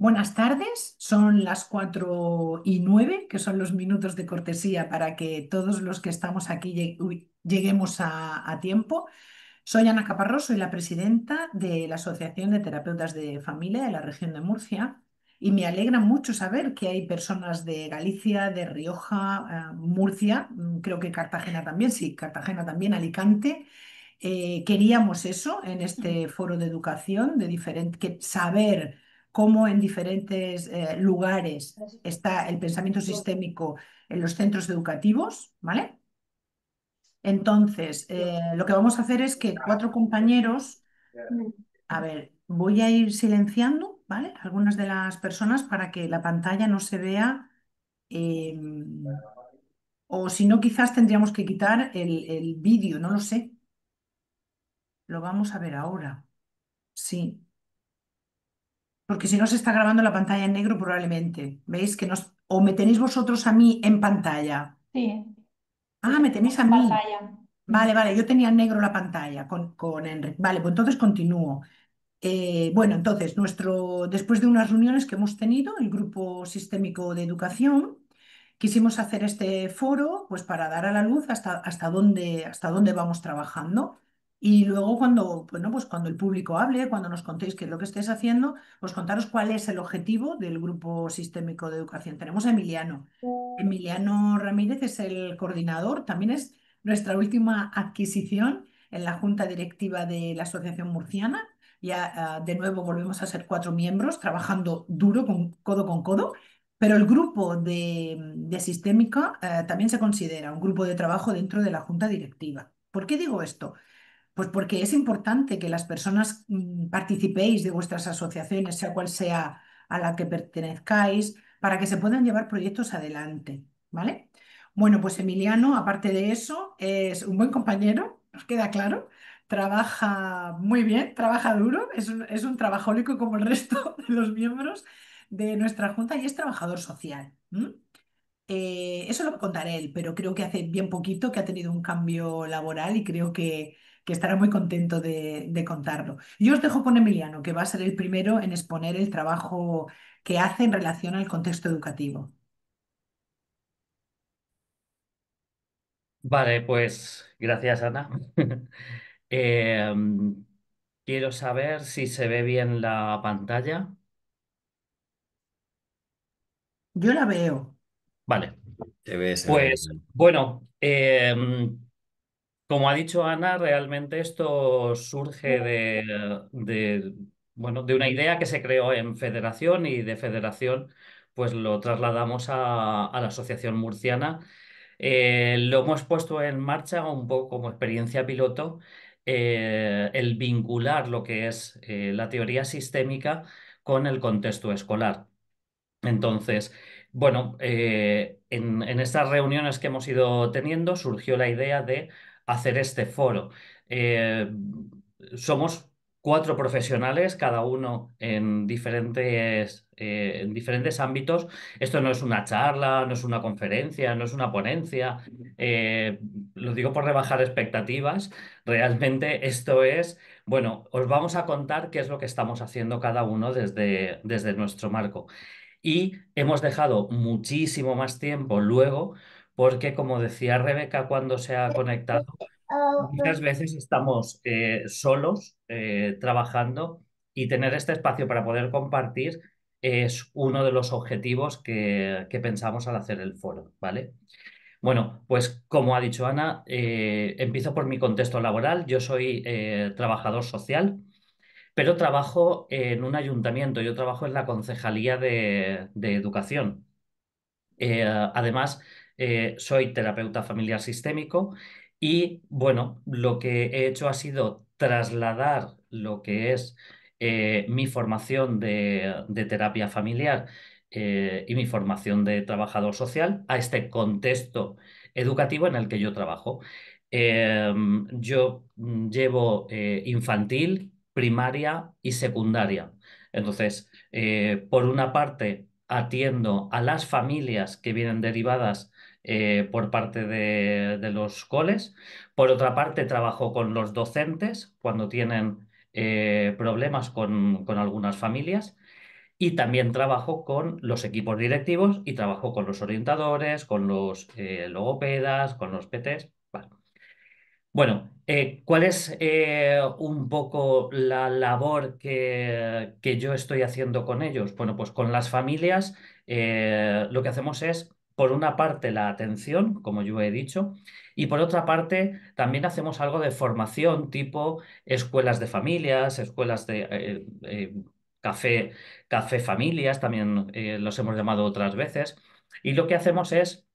Buenas tardes, son las 4:09, que son los minutos de cortesía para que todos los que estamos aquí lleguemos a tiempo. Soy Ana Caparrós, soy la presidenta de la Asociación de Terapeutas de Familia de la región de Murcia y me alegra mucho saber que hay personas de Galicia, de Rioja, Murcia, creo que Cartagena también, sí, Cartagena también, Alicante. Queríamos eso en este foro de educación, de saber cómo en diferentes lugares está el pensamiento sistémico en los centros educativos, ¿vale? Entonces, lo que vamos a hacer es que cuatro compañeros, a ver, voy a ir silenciando, ¿vale? Algunas de las personas para que la pantalla no se vea, eh, o si no, quizás tendríamos que quitar el vídeo, no lo sé. Lo vamos a ver ahora. Sí, porque si no se está grabando la pantalla en negro probablemente. ¿Veis que nos... o me tenéis vosotros a mí en pantalla? Sí, Ah, me tenéis a en mí. pantalla. Vale, vale, yo tenía en negro la pantalla con Enric. Vale, pues entonces continúo. Bueno, entonces, después de unas reuniones que hemos tenido, el Grupo Sistémico de Educación, quisimos hacer este foro pues, para dar a la luz hasta dónde vamos trabajando. Y luego bueno, pues cuando el público hable, cuando nos contéis qué es lo que estáis haciendo, pues contaros cuál es el objetivo del Grupo Sistémico de Educación. Tenemos a Emiliano. Emiliano Ramírez es el coordinador, también es nuestra última adquisición en la Junta Directiva de la Asociación Murciana. Ya de nuevo volvemos a ser cuatro miembros trabajando duro, codo con codo, pero el grupo de Sistémica también se considera un grupo de trabajo dentro de la junta directiva. ¿Por qué digo esto? Pues porque es importante que las personas participéis de vuestras asociaciones, sea cual sea a la que pertenezcáis, para que se puedan llevar proyectos adelante, ¿vale? Bueno, pues Emiliano, aparte de eso, es un buen compañero, nos queda claro. Trabaja muy bien, trabaja duro, es un trabajólico como el resto de los miembros de nuestra junta y es trabajador social. Eso lo contaré él, pero creo que hace bien poquito que ha tenido un cambio laboral y creo que estará muy contento de contarlo. Yo os dejo con Emiliano, que va a ser el primero en exponer el trabajo que hace en relación al contexto educativo. Vale, pues gracias, Ana. Eh, quiero saber si se ve bien la pantalla. Yo la veo. Vale, Se ve pues bien. bueno, como ha dicho Ana, realmente esto surge bueno, de una idea que se creó en Federación y de Federación pues lo trasladamos a la Asociación Murciana. Lo hemos puesto en marcha un poco como experiencia piloto, el vincular lo que es la teoría sistémica con el contexto escolar. Entonces, bueno, en estas reuniones que hemos ido teniendo surgió la idea de hacer este foro. Eh, Somos cuatro profesionales, cada uno en diferentes ámbitos. Esto no es una charla, no es una conferencia, no es una ponencia. Eh, lo digo por rebajar expectativas. Realmente esto es, bueno, os vamos a contar qué es lo que estamos haciendo cada uno desde nuestro marco. Y hemos dejado muchísimo más tiempo luego, porque como decía Rebeca cuando se ha conectado, muchas veces estamos solos trabajando y tener este espacio para poder compartir es uno de los objetivos que pensamos al hacer el foro, ¿vale? Bueno, pues como ha dicho Ana, empiezo por mi contexto laboral. Yo soy trabajador social, pero trabajo en un ayuntamiento, yo trabajo en la Concejalía de Educación. Además, soy terapeuta familiar sistémico y, bueno, lo que he hecho ha sido trasladar lo que es mi formación de terapia familiar y mi formación de trabajador social a este contexto educativo en el que yo trabajo. Yo llevo infantil, primaria y secundaria. Entonces, por una parte, atiendo a las familias que vienen derivadas por parte de los coles. Por otra parte, trabajo con los docentes cuando tienen problemas con algunas familias. y también trabajo con los equipos directivos y trabajo con los orientadores, con los logopedas, con los PTs. Vale. Bueno, ¿cuál es un poco la labor que yo estoy haciendo con ellos? Bueno, pues con las familias lo que hacemos es, por una parte, la atención, como yo he dicho, y por otra parte, también hacemos algo de formación tipo escuelas de familias, escuelas de café, café familias, también los hemos llamado otras veces, y lo que hacemos es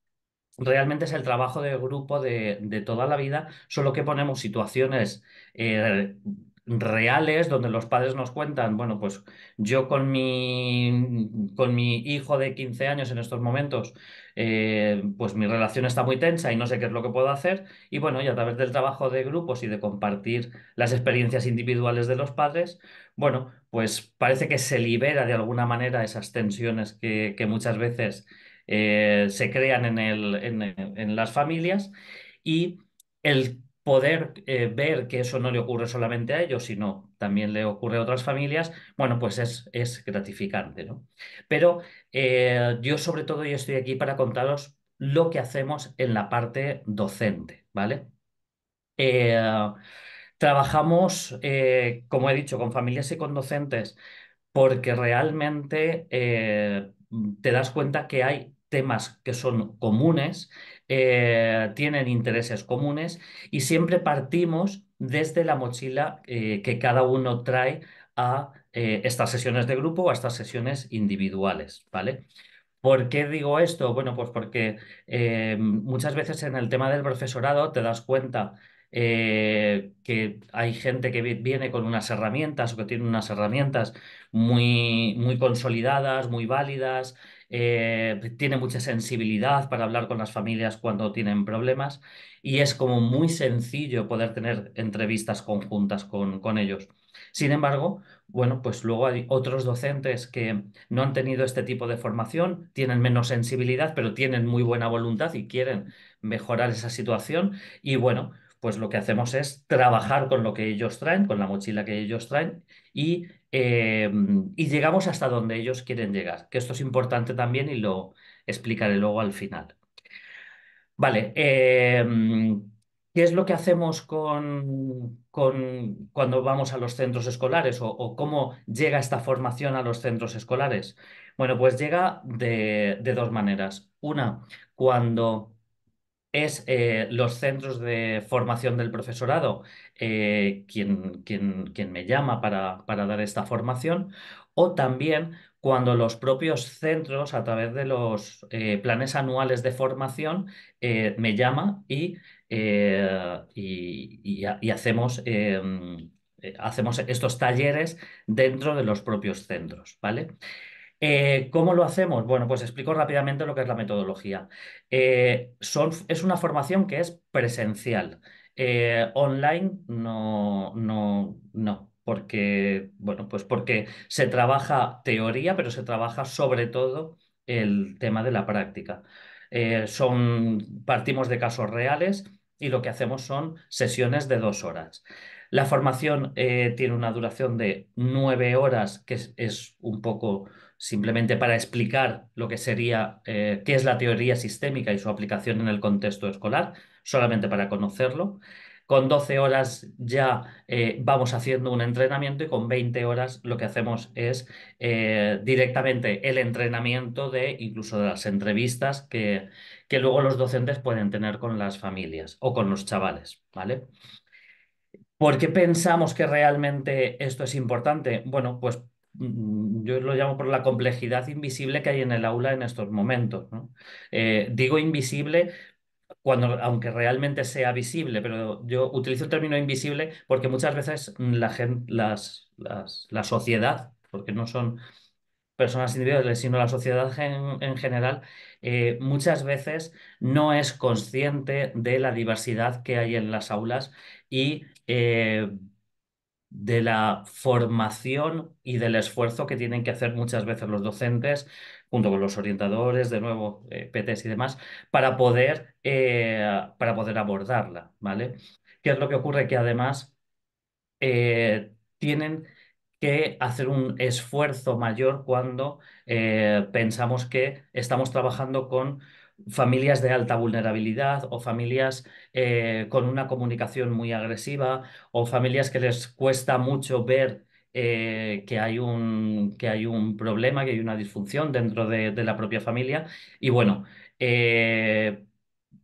realmente es el trabajo de grupo de toda la vida, solo que ponemos situaciones eh, reales donde los padres nos cuentan, bueno, pues yo con mi hijo de 15 años en estos momentos, pues mi relación está muy tensa y no sé qué es lo que puedo hacer. Y bueno, y a través del trabajo de grupos y de compartir las experiencias individuales de los padres, bueno, pues parece que se libera de alguna manera esas tensiones que muchas veces se crean en las familias y el poder ver que eso no le ocurre solamente a ellos, sino también le ocurre a otras familias, bueno, pues es gratificante, ¿no? Pero yo sobre todo yo estoy aquí para contaros lo que hacemos en la parte docente, ¿vale? Eh, Trabajamos, como he dicho, con familias y con docentes porque realmente te das cuenta que hay temas que son comunes, tienen intereses comunes y siempre partimos desde la mochila que cada uno trae a estas sesiones de grupo o a estas sesiones individuales, ¿vale? ¿Por qué digo esto? Bueno, pues porque muchas veces en el tema del profesorado te das cuenta que hay gente que viene con unas herramientas o que tiene unas herramientas muy consolidadas, muy válidas, tiene mucha sensibilidad para hablar con las familias cuando tienen problemas y es como muy sencillo poder tener entrevistas conjuntas con ellos. Sin embargo, bueno, pues luego hay otros docentes que no han tenido este tipo de formación, tienen menos sensibilidad, pero tienen muy buena voluntad y quieren mejorar esa situación. Y bueno, pues lo que hacemos es trabajar con lo que ellos traen, con la mochila que ellos traen y llegamos hasta donde ellos quieren llegar, que esto es importante también y lo explicaré luego al final. Vale, ¿qué es lo que hacemos cuando vamos a los centros escolares o cómo llega esta formación a los centros escolares? Bueno, pues llega de dos maneras. Una, cuando es los centros de formación del profesorado quien me llama para dar esta formación, o también cuando los propios centros, a través de los planes anuales de formación, me llama y hacemos, hacemos estos talleres dentro de los propios centros, ¿vale? ¿Cómo lo hacemos? Bueno, pues explico rápidamente lo que es la metodología. Es una formación que es presencial. Online no, porque, bueno, pues porque se trabaja teoría, pero se trabaja sobre todo el tema de la práctica. Partimos de casos reales y lo que hacemos son sesiones de 2 horas. La formación tiene una duración de 9 horas, que es un poco simplemente para explicar lo que sería, qué es la teoría sistémica y su aplicación en el contexto escolar, solamente para conocerlo. Con 12 horas ya vamos haciendo un entrenamiento y con 20 horas lo que hacemos es directamente el entrenamiento de incluso de las entrevistas que luego los docentes pueden tener con las familias o con los chavales, ¿vale? ¿Por qué pensamos que realmente esto es importante? Bueno, pues yo lo llamo por la complejidad invisible que hay en el aula en estos momentos, ¿no? Digo invisible cuando, aunque realmente sea visible, pero yo utilizo el término invisible porque muchas veces la sociedad, porque no son personas individuales, sino la sociedad en general, muchas veces no es consciente de la diversidad que hay en las aulas y de la formación y del esfuerzo que tienen que hacer muchas veces los docentes, junto con los orientadores, de nuevo, PTs y demás, para poder abordarla, ¿vale? ¿Qué es lo que ocurre? Que además tienen que hacer un esfuerzo mayor cuando pensamos que estamos trabajando con familias de alta vulnerabilidad o familias con una comunicación muy agresiva o familias que les cuesta mucho ver que hay un problema, que hay una disfunción dentro de la propia familia. Y bueno, eh,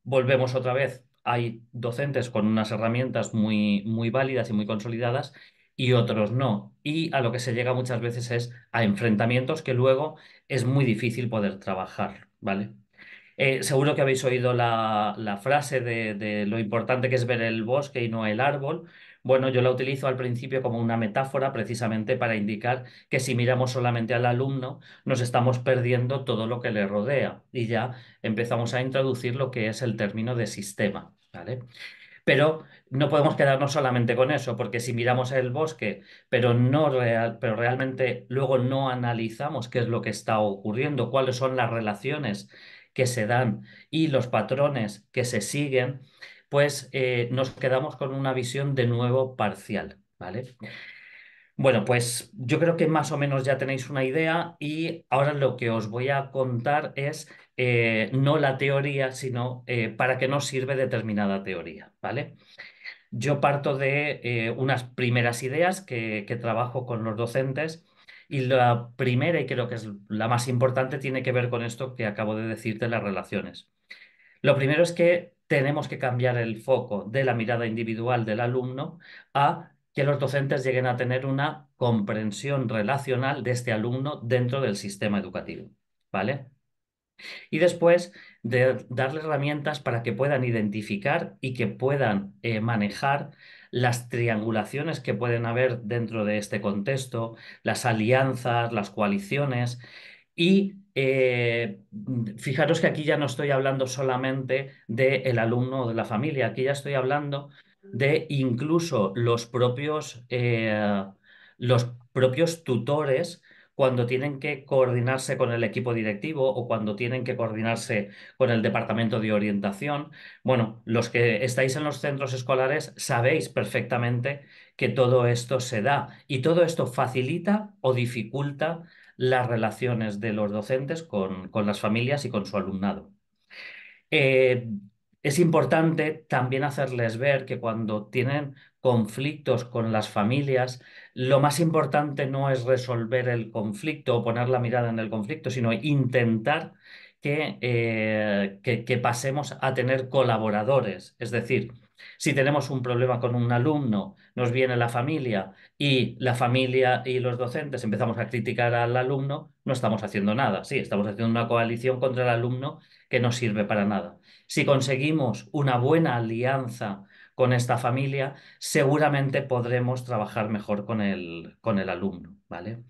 volvemos otra vez. Hay docentes con unas herramientas muy válidas y muy consolidadas y otros no. Y a lo que se llega muchas veces es a enfrentamientos que luego es muy difícil poder trabajar, ¿vale? Seguro que habéis oído la frase de lo importante que es ver el bosque y no el árbol. Bueno, yo la utilizo al principio como una metáfora precisamente para indicar que si miramos solamente al alumno, nos estamos perdiendo todo lo que le rodea y ya empezamos a introducir lo que es el término de sistema, ¿vale? Pero no podemos quedarnos solamente con eso, porque si miramos el bosque, pero realmente luego no analizamos qué es lo que está ocurriendo, cuáles son las relaciones que se dan y los patrones que se siguen, pues nos quedamos con una visión de nuevo parcial, ¿vale? Bueno, pues yo creo que más o menos ya tenéis una idea y ahora lo que os voy a contar es no la teoría, sino para qué nos sirve determinada teoría, ¿vale? Yo parto de unas primeras ideas que trabajo con los docentes y la primera, y creo que es la más importante, tiene que ver con esto que acabo de decir de las relaciones. Lo primero es que tenemos que cambiar el foco de la mirada individual del alumno a que los docentes lleguen a tener una comprensión relacional de este alumno dentro del sistema educativo, ¿vale? Y después de darle herramientas para que puedan identificar y que puedan manejar las triangulaciones que pueden haber dentro de este contexto, las alianzas, las coaliciones. Y fijaros que aquí ya no estoy hablando solamente del alumno o de la familia, aquí ya estoy hablando de incluso los propios tutores cuando tienen que coordinarse con el equipo directivo o cuando tienen que coordinarse con el departamento de orientación. Bueno, los que estáis en los centros escolares sabéis perfectamente que todo esto se da y todo esto facilita o dificulta las relaciones de los docentes con las familias y con su alumnado. Eh, es importante también hacerles ver que cuando tienen conflictos con las familias, lo más importante no es resolver el conflicto o poner la mirada en el conflicto, sino intentar que pasemos a tener colaboradores. Es decir, si tenemos un problema con un alumno, nos viene la familia y los docentes empezamos a criticar al alumno, no estamos haciendo nada. Sí, estamos haciendo una coalición contra el alumno que no sirve para nada. Si conseguimos una buena alianza con esta familia, seguramente podremos trabajar mejor con el alumno, ¿vale?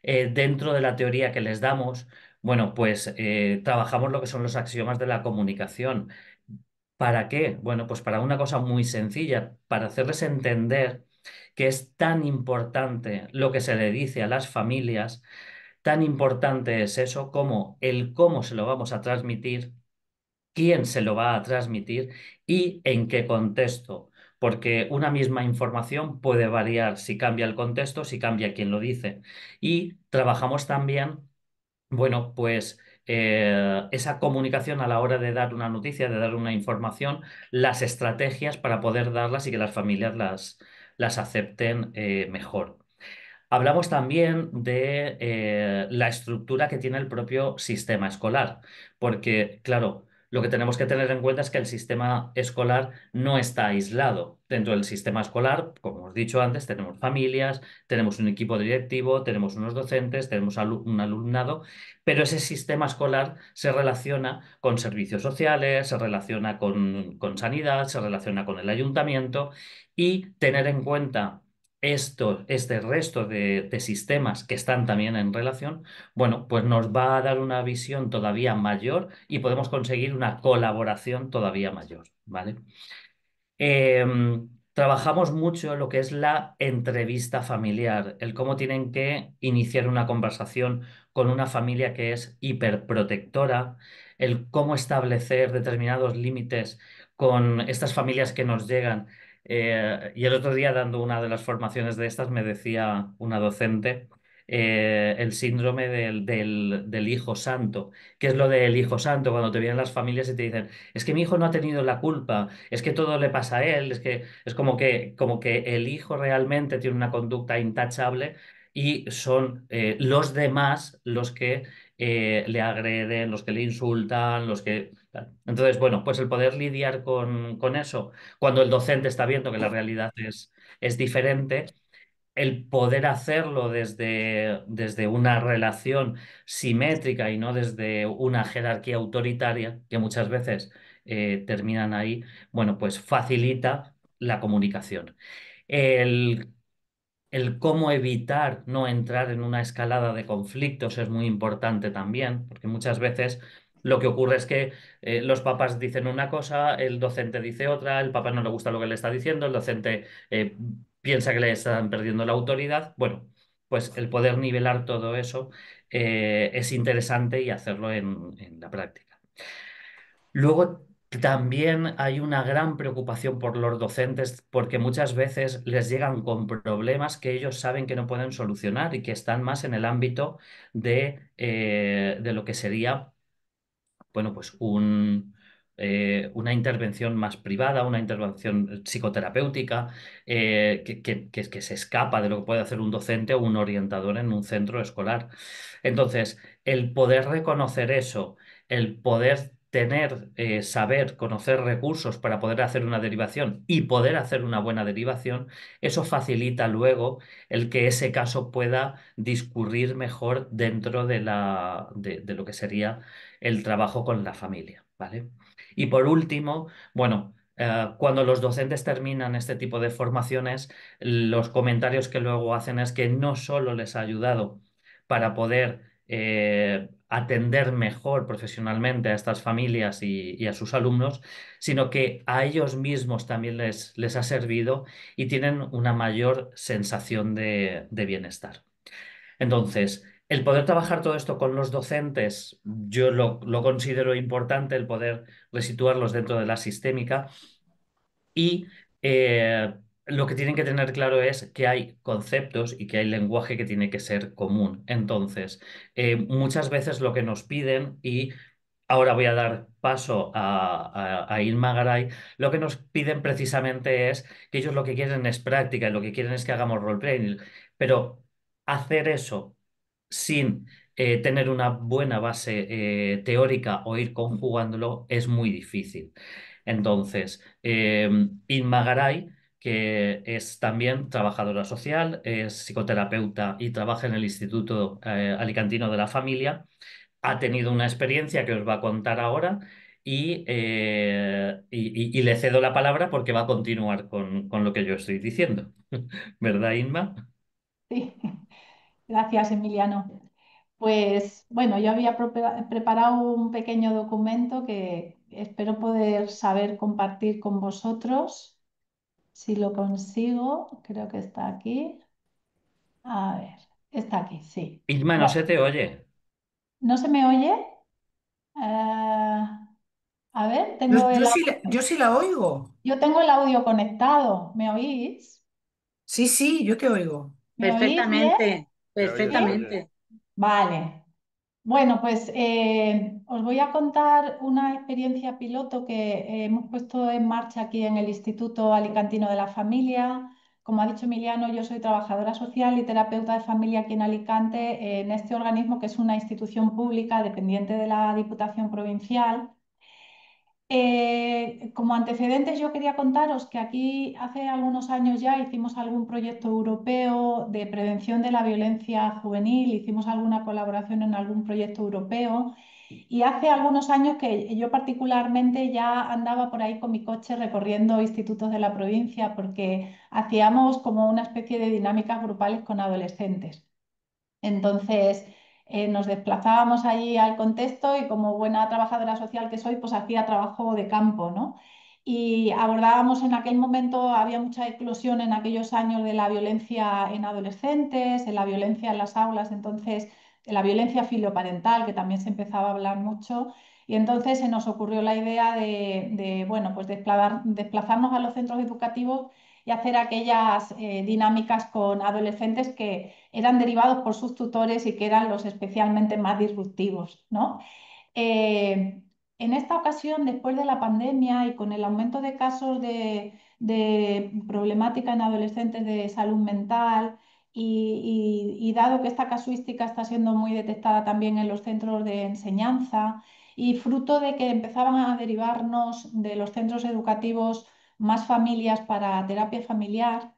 Dentro de la teoría que les damos, bueno, pues trabajamos lo que son los axiomas de la comunicación. ¿Para qué? Bueno, pues para una cosa muy sencilla, para hacerles entender que es tan importante lo que se le dice a las familias, tan importante es eso como el cómo se lo vamos a transmitir, quién se lo va a transmitir y en qué contexto. Porque una misma información puede variar si cambia el contexto, si cambia quién lo dice. Y trabajamos también, bueno, pues esa comunicación a la hora de dar una noticia, de dar una información, las estrategias para poder darlas y que las familias las acepten mejor. Hablamos también de la estructura que tiene el propio sistema escolar, porque, claro, lo que tenemos que tener en cuenta es que el sistema escolar no está aislado. Dentro del sistema escolar, como os he dicho antes, tenemos familias, tenemos un equipo directivo, tenemos unos docentes, tenemos un alumnado, pero ese sistema escolar se relaciona con servicios sociales, se relaciona con sanidad, se relaciona con el ayuntamiento y tener en cuenta este resto de sistemas que están también en relación, bueno, pues nos va a dar una visión todavía mayor y podemos conseguir una colaboración todavía mayor, ¿vale? Trabajamos mucho lo que es la entrevista familiar, el cómo tienen que iniciar una conversación con una familia que es hiperprotectora, el cómo establecer determinados límites con estas familias que nos llegan, Y el otro día, dando una de las formaciones de estas, me decía una docente el síndrome del hijo santo. ¿Qué es lo del hijo santo? Cuando te vienen las familias y te dicen, es que mi hijo no ha tenido la culpa, es que todo le pasa a él, es que es como que el hijo realmente tiene una conducta intachable y son los demás los que le agreden, los que le insultan, los que... Entonces, bueno, pues el poder lidiar con eso, cuando el docente está viendo que la realidad es diferente, el poder hacerlo desde una relación simétrica y no desde una jerarquía autoritaria, que muchas veces terminan ahí, bueno, pues facilita la comunicación. El el cómo evitar no entrar en una escalada de conflictos es muy importante también, porque muchas veces lo que ocurre es que los papás dicen una cosa, el docente dice otra, el papá no le gusta lo que le está diciendo, el docente piensa que le están perdiendo la autoridad. Bueno, pues el poder nivelar todo eso es interesante y hacerlo en la práctica. Luego también hay una gran preocupación por los docentes porque muchas veces les llegan con problemas que ellos saben que no pueden solucionar y que están más en el ámbito de lo que sería bueno, pues una intervención más privada, una intervención psicoterapéutica, que se escapa de lo que puede hacer un docente o un orientador en un centro escolar. Entonces, el poder reconocer eso, el poder tener, saber, conocer recursos para poder hacer una derivación y poder hacer una buena derivación, eso facilita luego el que ese caso pueda discurrir mejor dentro de lo que sería el trabajo con la familia, ¿vale? Y por último, bueno, cuando los docentes terminan este tipo de formaciones, los comentarios que luego hacen es que no solo les ha ayudado para poder atender mejor profesionalmente a estas familias y a sus alumnos, sino que a ellos mismos también les ha servido y tienen una mayor sensación de bienestar. Entonces, el poder trabajar todo esto con los docentes, yo lo considero importante, el poder resituarlos dentro de la sistémica y lo que tienen que tener claro es que hay conceptos y que hay lenguaje que tiene que ser común. Entonces, muchas veces lo que nos piden, y ahora voy a dar paso a Irma Garay, lo que nos piden precisamente es que ellos lo que quieren es práctica y lo que quieren es que hagamos roleplay, pero hacer eso sin tener una buena base teórica o ir conjugándolo es muy difícil. Entonces, Inma Garay, que es también trabajadora social, es psicoterapeuta y trabaja en el Instituto Alicantino de la Familia, ha tenido una experiencia que os va a contar ahora y le cedo la palabra porque va a continuar con lo que yo estoy diciendo. ¿Verdad, Inma? Sí, gracias, Emiliano. Pues bueno, yo había preparado un pequeño documento que espero poder saber compartir con vosotros. Si lo consigo, creo que está aquí. A ver, está aquí, sí. Inma, no Bueno, se te oye. ¿no se me oye? A ver, Yo sí la oigo. yo tengo el audio conectado. ¿Me oís? Sí, sí, yo te oigo. ¿Me oís bien? Perfectamente, Se oye, ¿Sí? se oye. perfectamente. Vale. Bueno, pues os voy a contar una experiencia piloto que hemos puesto en marcha aquí en el Instituto Alicantino de la Familia. Como ha dicho Emiliano, yo soy trabajadora social y terapeuta de familia aquí en Alicante, en este organismo que es una institución pública dependiente de la Diputación Provincial. Como antecedentes, yo quería contaros que aquí hace algunos años ya hicimos algún proyecto europeo de prevención de la violencia juvenil, hicimos alguna colaboración en algún proyecto europeo y hace algunos años que yo particularmente ya andaba por ahí con mi coche recorriendo institutos de la provincia porque hacíamos como una especie de dinámicas grupales con adolescentes. Entonces, nos desplazábamos allí al contexto y como buena trabajadora social que soy, pues hacía trabajo de campo, ¿no? Y abordábamos en aquel momento, había mucha eclosión en aquellos años de la violencia en adolescentes, de la violencia en las aulas, entonces, de la violencia filioparental, que también se empezaba a hablar mucho. Y entonces se nos ocurrió la idea bueno, pues desplazarnos a los centros educativos y hacer aquellas dinámicas con adolescentes que eran derivados por sus tutores y que eran los especialmente más disruptivos, ¿no? Eh, en esta ocasión, después de la pandemia y con el aumento de casos de problemática en adolescentes de salud mental y dado que esta casuística está siendo muy detectada también en los centros de enseñanza y fruto de que empezaban a derivarnos de los centros educativos más familias para terapia familiar,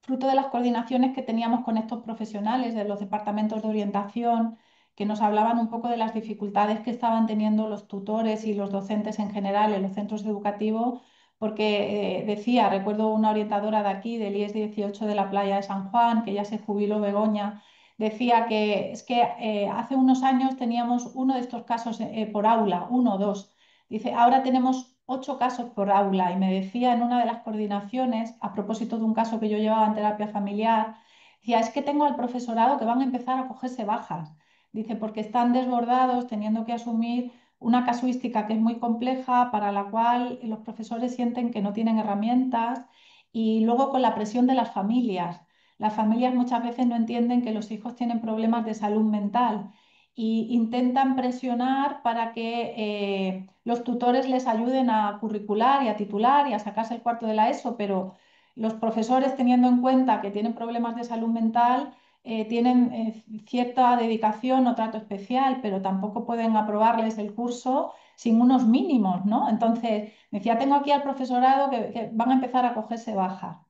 fruto de las coordinaciones que teníamos con estos profesionales de los departamentos de orientación, que nos hablaban un poco de las dificultades que estaban teniendo los tutores y los docentes en general en los centros educativos, porque recuerdo una orientadora de aquí, del IES 18 de la playa de San Juan, que ya se jubiló, Begoña, decía que es que hace unos años teníamos uno de estos casos por aula, uno o dos. Dice, ahora tenemos 8 casos por aula y me decía en una de las coordinaciones, a propósito de un caso que yo llevaba en terapia familiar, decía, es que tengo al profesorado que van a empezar a cogerse bajas. Dice, porque están desbordados teniendo que asumir una casuística que es muy compleja, para la cual los profesores sienten que no tienen herramientas y luego con la presión de las familias. Las familias muchas veces no entienden que los hijos tienen problemas de salud mental y intentan presionar para que los tutores les ayuden a curricular y a titular y a sacarse el cuarto de la ESO, pero los profesores, teniendo en cuenta que tienen problemas de salud mental, tienen cierta dedicación o trato especial, pero tampoco pueden aprobarles el curso sin unos mínimos, ¿no? Entonces, me decía, tengo aquí al profesorado que van a empezar a cogerse baja.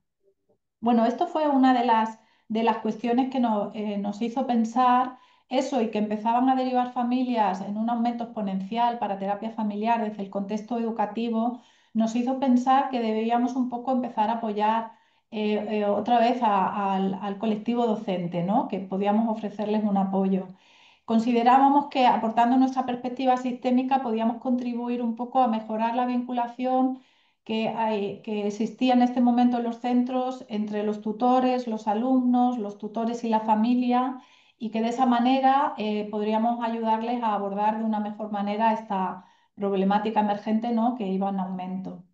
Bueno, esto fue una de las cuestiones que nos hizo pensar eso y que empezaban a derivar familias en un aumento exponencial para terapia familiar desde el contexto educativo, nos hizo pensar que debíamos un poco empezar a apoyar otra vez al colectivo docente, ¿no? Que podíamos ofrecerles un apoyo. Considerábamos que aportando nuestra perspectiva sistémica podíamos contribuir un poco a mejorar la vinculación que existía en este momento en los centros entre los tutores, los alumnos, los tutores y la familia, y que de esa manera podríamos ayudarles a abordar de una mejor manera esta problemática emergente, ¿no? Que iba en aumento.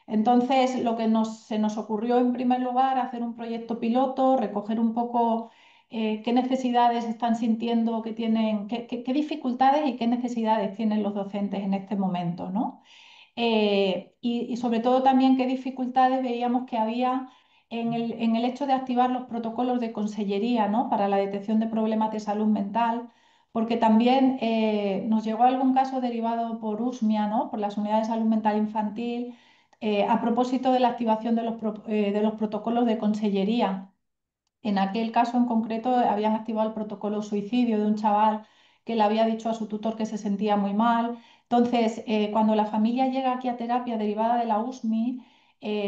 Entonces, lo que se nos ocurrió en primer lugar, hacer un proyecto piloto, recoger un poco qué necesidades están sintiendo, que tienen, qué dificultades y qué necesidades tienen los docentes en este momento, ¿no? Y sobre todo también qué dificultades veíamos que había en el hecho de activar los protocolos de consellería, ¿no? Para la detección de problemas de salud mental, porque también nos llegó algún caso derivado por USMIA, ¿no? Por las unidades de salud mental infantil, a propósito de la activación de los protocolos de consellería. En aquel caso en concreto habían activado el protocolo suicidio de un chaval que le había dicho a su tutor que se sentía muy mal. Entonces, cuando la familia llega aquí a terapia derivada de la USMI,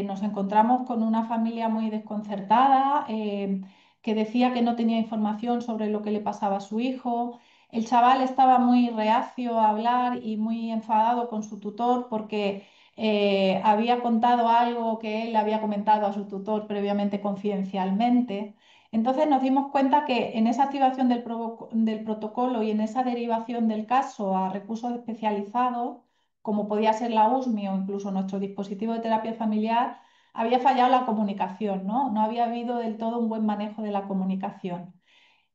nos encontramos con una familia muy desconcertada, que decía que no tenía información sobre lo que le pasaba a su hijo. El chaval estaba muy reacio a hablar y muy enfadado con su tutor porque había contado algo que él había comentado a su tutor previamente confidencialmente. Entonces nos dimos cuenta que en esa activación del protocolo y en esa derivación del caso a recursos especializados, como podía ser la USMI o incluso nuestro dispositivo de terapia familiar, había fallado la comunicación, ¿no? No había habido del todo un buen manejo de la comunicación.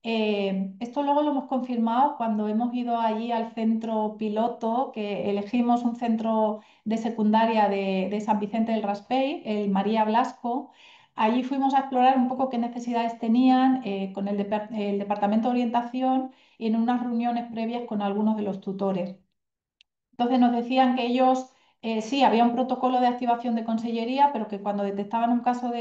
Esto luego lo hemos confirmado cuando hemos ido allí al centro piloto, que elegimos un centro de secundaria de San Vicente del Raspey, el María Blasco. Allí fuimos a explorar un poco qué necesidades tenían con el departamento de orientación y en unas reuniones previas con algunos de los tutores. Entonces nos decían que ellos, sí, había un protocolo de activación de consellería, pero que cuando detectaban un caso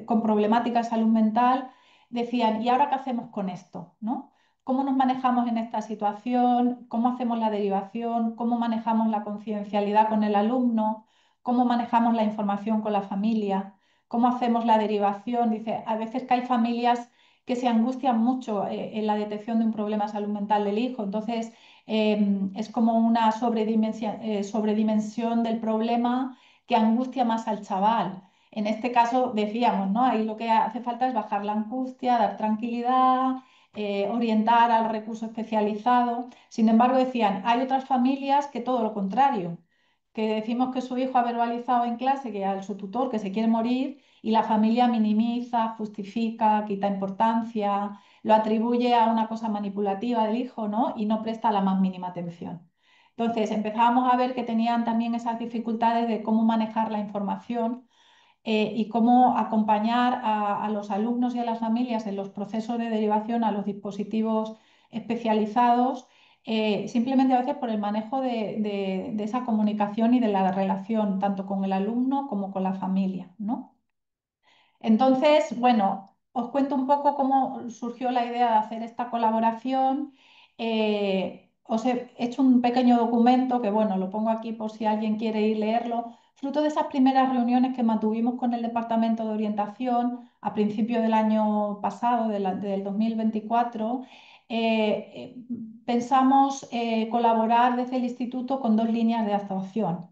con problemática de salud mental, decían, ¿y ahora qué hacemos con esto? ¿No? ¿Cómo nos manejamos en esta situación? ¿Cómo hacemos la derivación? ¿Cómo manejamos la confidencialidad con el alumno? ¿Cómo manejamos la información con la familia? ¿Cómo hacemos la derivación? Dice, a veces que hay familias que se angustian mucho en la detección de un problema de salud mental del hijo. Entonces, es como una sobredimensión del problema que angustia más al chaval. En este caso, decíamos, ¿no? Ahí lo que hace falta es bajar la angustia, dar tranquilidad, orientar al recurso especializado. Sin embargo, decían, hay otras familias que todo lo contrario, que decimos que su hijo ha verbalizado en clase que al su tutor que se quiere morir y la familia minimiza, justifica, quita importancia, lo atribuye a una cosa manipulativa del hijo, ¿no? Y no presta la más mínima atención. Entonces empezábamos a ver que tenían también esas dificultades de cómo manejar la información y cómo acompañar a los alumnos y a las familias en los procesos de derivación a los dispositivos especializados, simplemente a veces por el manejo de esa comunicación y de la relación tanto con el alumno como con la familia, ¿no? Entonces, bueno, os cuento un poco cómo surgió la idea de hacer esta colaboración. Os he hecho un pequeño documento que, bueno, lo pongo aquí por si alguien quiere ir leerlo, fruto de esas primeras reuniones que mantuvimos con el Departamento de Orientación a principio del año pasado, del 2024. Pensamos colaborar desde el instituto con dos líneas de actuación.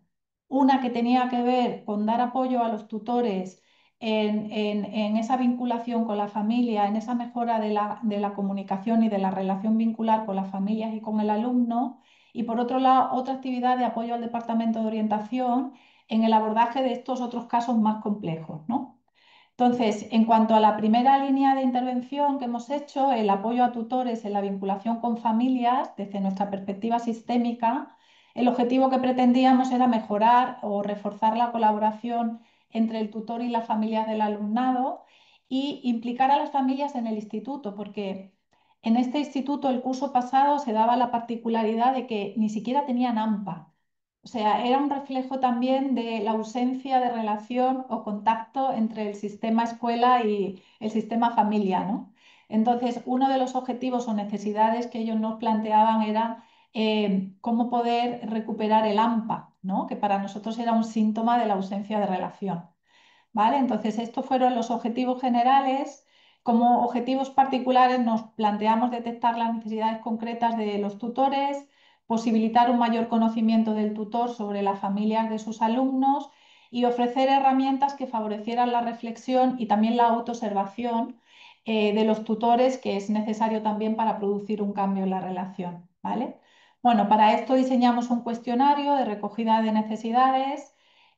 Una que tenía que ver con dar apoyo a los tutores en esa vinculación con la familia, en esa mejora de la comunicación y de la relación vincular con las familias y con el alumno. Y por otro lado, otra actividad de apoyo al departamento de orientación en el abordaje de estos otros casos más complejos, ¿no? Entonces, en cuanto a la primera línea de intervención que hemos hecho, el apoyo a tutores en la vinculación con familias, desde nuestra perspectiva sistémica, el objetivo que pretendíamos era mejorar o reforzar la colaboración entre el tutor y las familias del alumnado y implicar a las familias en el instituto, porque en este instituto el curso pasado se daba la particularidad de que ni siquiera tenían AMPA. O sea, era un reflejo también de la ausencia de relación o contacto entre el sistema escuela y el sistema familia, ¿no? Entonces, uno de los objetivos o necesidades que ellos nos planteaban era cómo poder recuperar el AMPA, ¿no? Que para nosotros era un síntoma de la ausencia de relación. ¿Vale? Entonces, estos fueron los objetivos generales. Como objetivos particulares nos planteamos detectar las necesidades concretas de los tutores, posibilitar un mayor conocimiento del tutor sobre las familias de sus alumnos y ofrecer herramientas que favorecieran la reflexión y también la autoobservación de los tutores, que es necesario también para producir un cambio en la relación, ¿vale? Bueno, para esto diseñamos un cuestionario de recogida de necesidades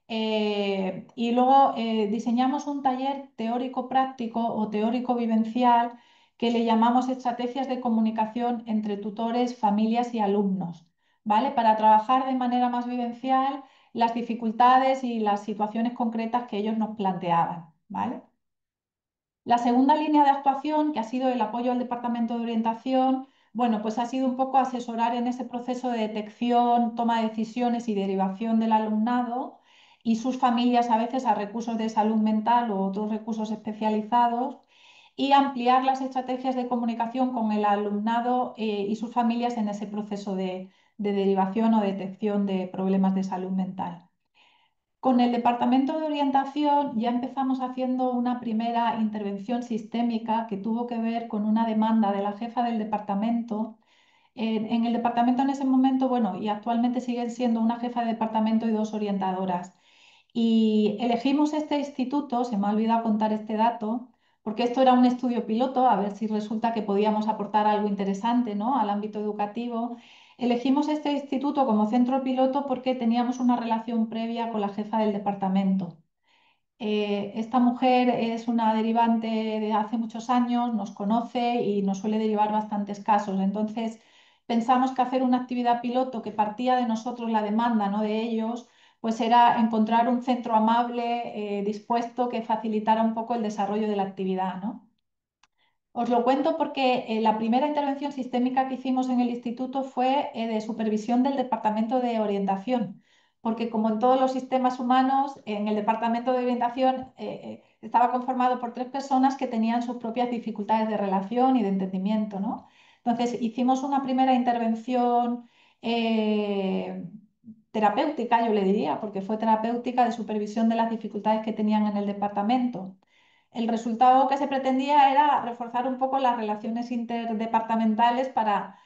y luego diseñamos un taller teórico práctico o teórico vivencial que le llamamos estrategias de comunicación entre tutores, familias y alumnos, ¿vale? Para trabajar de manera más vivencial las dificultades y las situaciones concretas que ellos nos planteaban, ¿vale? La segunda línea de actuación, que ha sido el apoyo al departamento de orientación, bueno, pues ha sido un poco asesorar en ese proceso de detección, toma de decisiones y derivación del alumnado y sus familias a veces a recursos de salud mental o otros recursos especializados y ampliar las estrategias de comunicación con el alumnado y sus familias en ese proceso de derivación o detección de problemas de salud mental. Con el departamento de orientación ya empezamos haciendo una primera intervención sistémica que tuvo que ver con una demanda de la jefa del departamento. En el departamento en ese momento, bueno, y actualmente siguen siendo una jefa de departamento y dos orientadoras. Y elegimos este instituto, se me ha olvidado contar este dato, porque esto era un estudio piloto, a ver si resulta que podíamos aportar algo interesante, ¿no?, al ámbito educativo. Elegimos este instituto como centro piloto porque teníamos una relación previa con la jefa del departamento. Esta mujer es una derivante de hace muchos años, nos conoce y nos suele derivar bastantes casos. Entonces, pensamos que hacer una actividad piloto que partía de nosotros la demanda, no de ellos, pues era encontrar un centro amable, dispuesto, que facilitara un poco el desarrollo de la actividad, ¿no? Os lo cuento porque la primera intervención sistémica que hicimos en el instituto fue de supervisión del departamento de orientación, porque como en todos los sistemas humanos, en el departamento de orientación estaba conformado por tres personas que tenían sus propias dificultades de relación y de entendimiento, ¿no? Entonces hicimos una primera intervención eh, terapéutica, yo le diría, porque fue terapéutica de supervisión de las dificultades que tenían en el departamento. El resultado que se pretendía era reforzar un poco las relaciones interdepartamentales para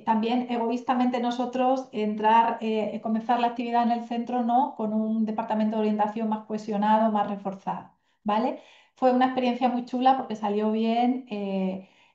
también egoístamente nosotros entrar, comenzar la actividad en el centro, ¿no?, con un departamento de orientación más cohesionado, más reforzado, ¿vale? Fue una experiencia muy chula porque salió bien.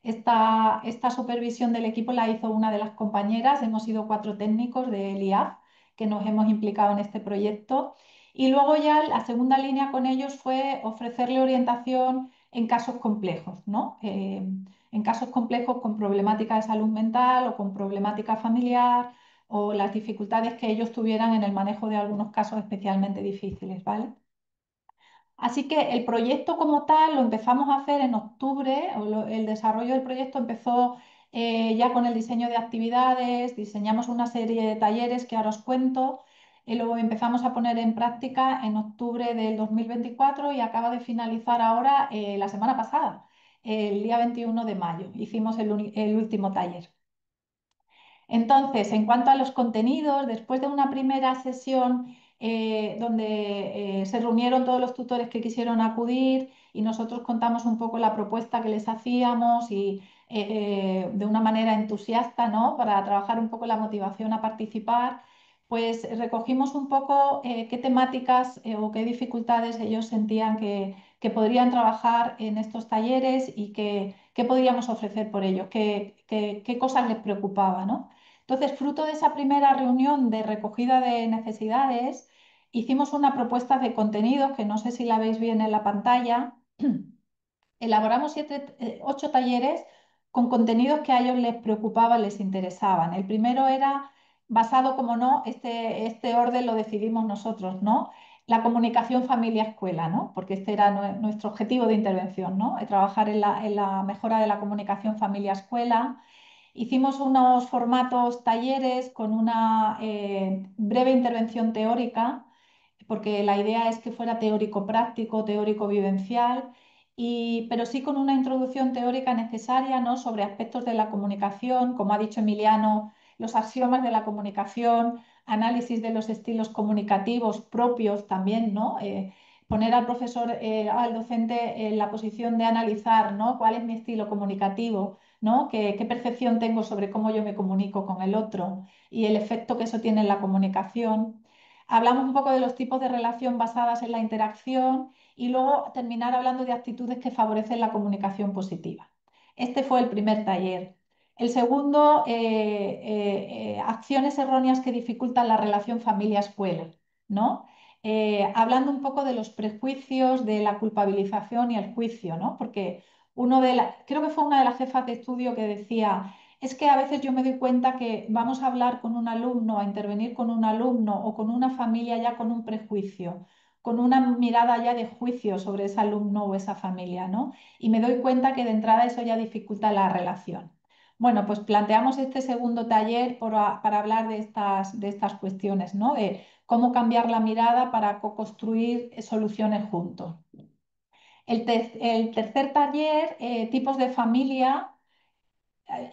Esta supervisión del equipo la hizo una de las compañeras, hemos sido 4 técnicos del IAF que nos hemos implicado en este proyecto. Y luego ya la segunda línea con ellos fue ofrecerle orientación en casos complejos, ¿no? En casos complejos con problemática de salud mental o con problemática familiar o las dificultades que ellos tuvieran en el manejo de algunos casos especialmente difíciles, ¿vale? Así que el proyecto como tal lo empezamos a hacer en octubre, el desarrollo del proyecto empezó ya con el diseño de actividades, diseñamos una serie de talleres que ahora os cuento, y luego empezamos a poner en práctica en octubre del 2024 y acaba de finalizar ahora la semana pasada, el día 21 de mayo, hicimos el último taller. Entonces, en cuanto a los contenidos, después de una primera sesión donde se reunieron todos los tutores que quisieron acudir y nosotros contamos un poco la propuesta que les hacíamos y de una manera entusiasta, ¿no? Para trabajar un poco la motivación a participar, pues recogimos un poco qué temáticas o qué dificultades ellos sentían que podrían trabajar en estos talleres y qué podríamos ofrecer por ellos, qué cosas les preocupaba, ¿no? Entonces, fruto de esa primera reunión de recogida de necesidades, hicimos una propuesta de contenidos que no sé si la veis bien en la pantalla. Elaboramos 8 talleres con contenidos que a ellos les preocupaban, les interesaban. El primero era basado, como no, este orden lo decidimos nosotros, ¿no? La comunicación familia-escuela, ¿no? Porque este era nuestro objetivo de intervención, ¿no? Trabajar en la mejora de la comunicación familia-escuela. Hicimos unos formatos talleres con una breve intervención teórica, porque la idea es que fuera teórico-práctico, teórico-vivencial, pero sí con una introducción teórica necesaria, ¿no? Sobre aspectos de la comunicación, como ha dicho Emiliano, los axiomas de la comunicación, análisis de los estilos comunicativos propios también, ¿no? Poner al profesor, al docente en la posición de analizar, ¿no? ¿Cuál es mi estilo comunicativo? ¿No? ¿Qué percepción tengo sobre cómo yo me comunico con el otro y el efecto que eso tiene en la comunicación? Hablamos un poco de los tipos de relación basadas en la interacción y luego terminar hablando de actitudes que favorecen la comunicación positiva. Este fue el primer taller. El segundo, acciones erróneas que dificultan la relación familia-escuela, ¿no? Hablando un poco de los prejuicios, de la culpabilización y el juicio, ¿no? Porque creo que fue una de las jefas de estudio que decía, es que a veces yo me doy cuenta que vamos a hablar con un alumno, a intervenir con un alumno o con una familia ya con un prejuicio, con una mirada ya de juicio sobre ese alumno o esa familia, ¿no? Y me doy cuenta que de entrada eso ya dificulta la relación. Bueno, pues planteamos este segundo taller para hablar de estas cuestiones, ¿no? De cómo cambiar la mirada para co-construir soluciones juntos. El tercer taller, tipos de familia.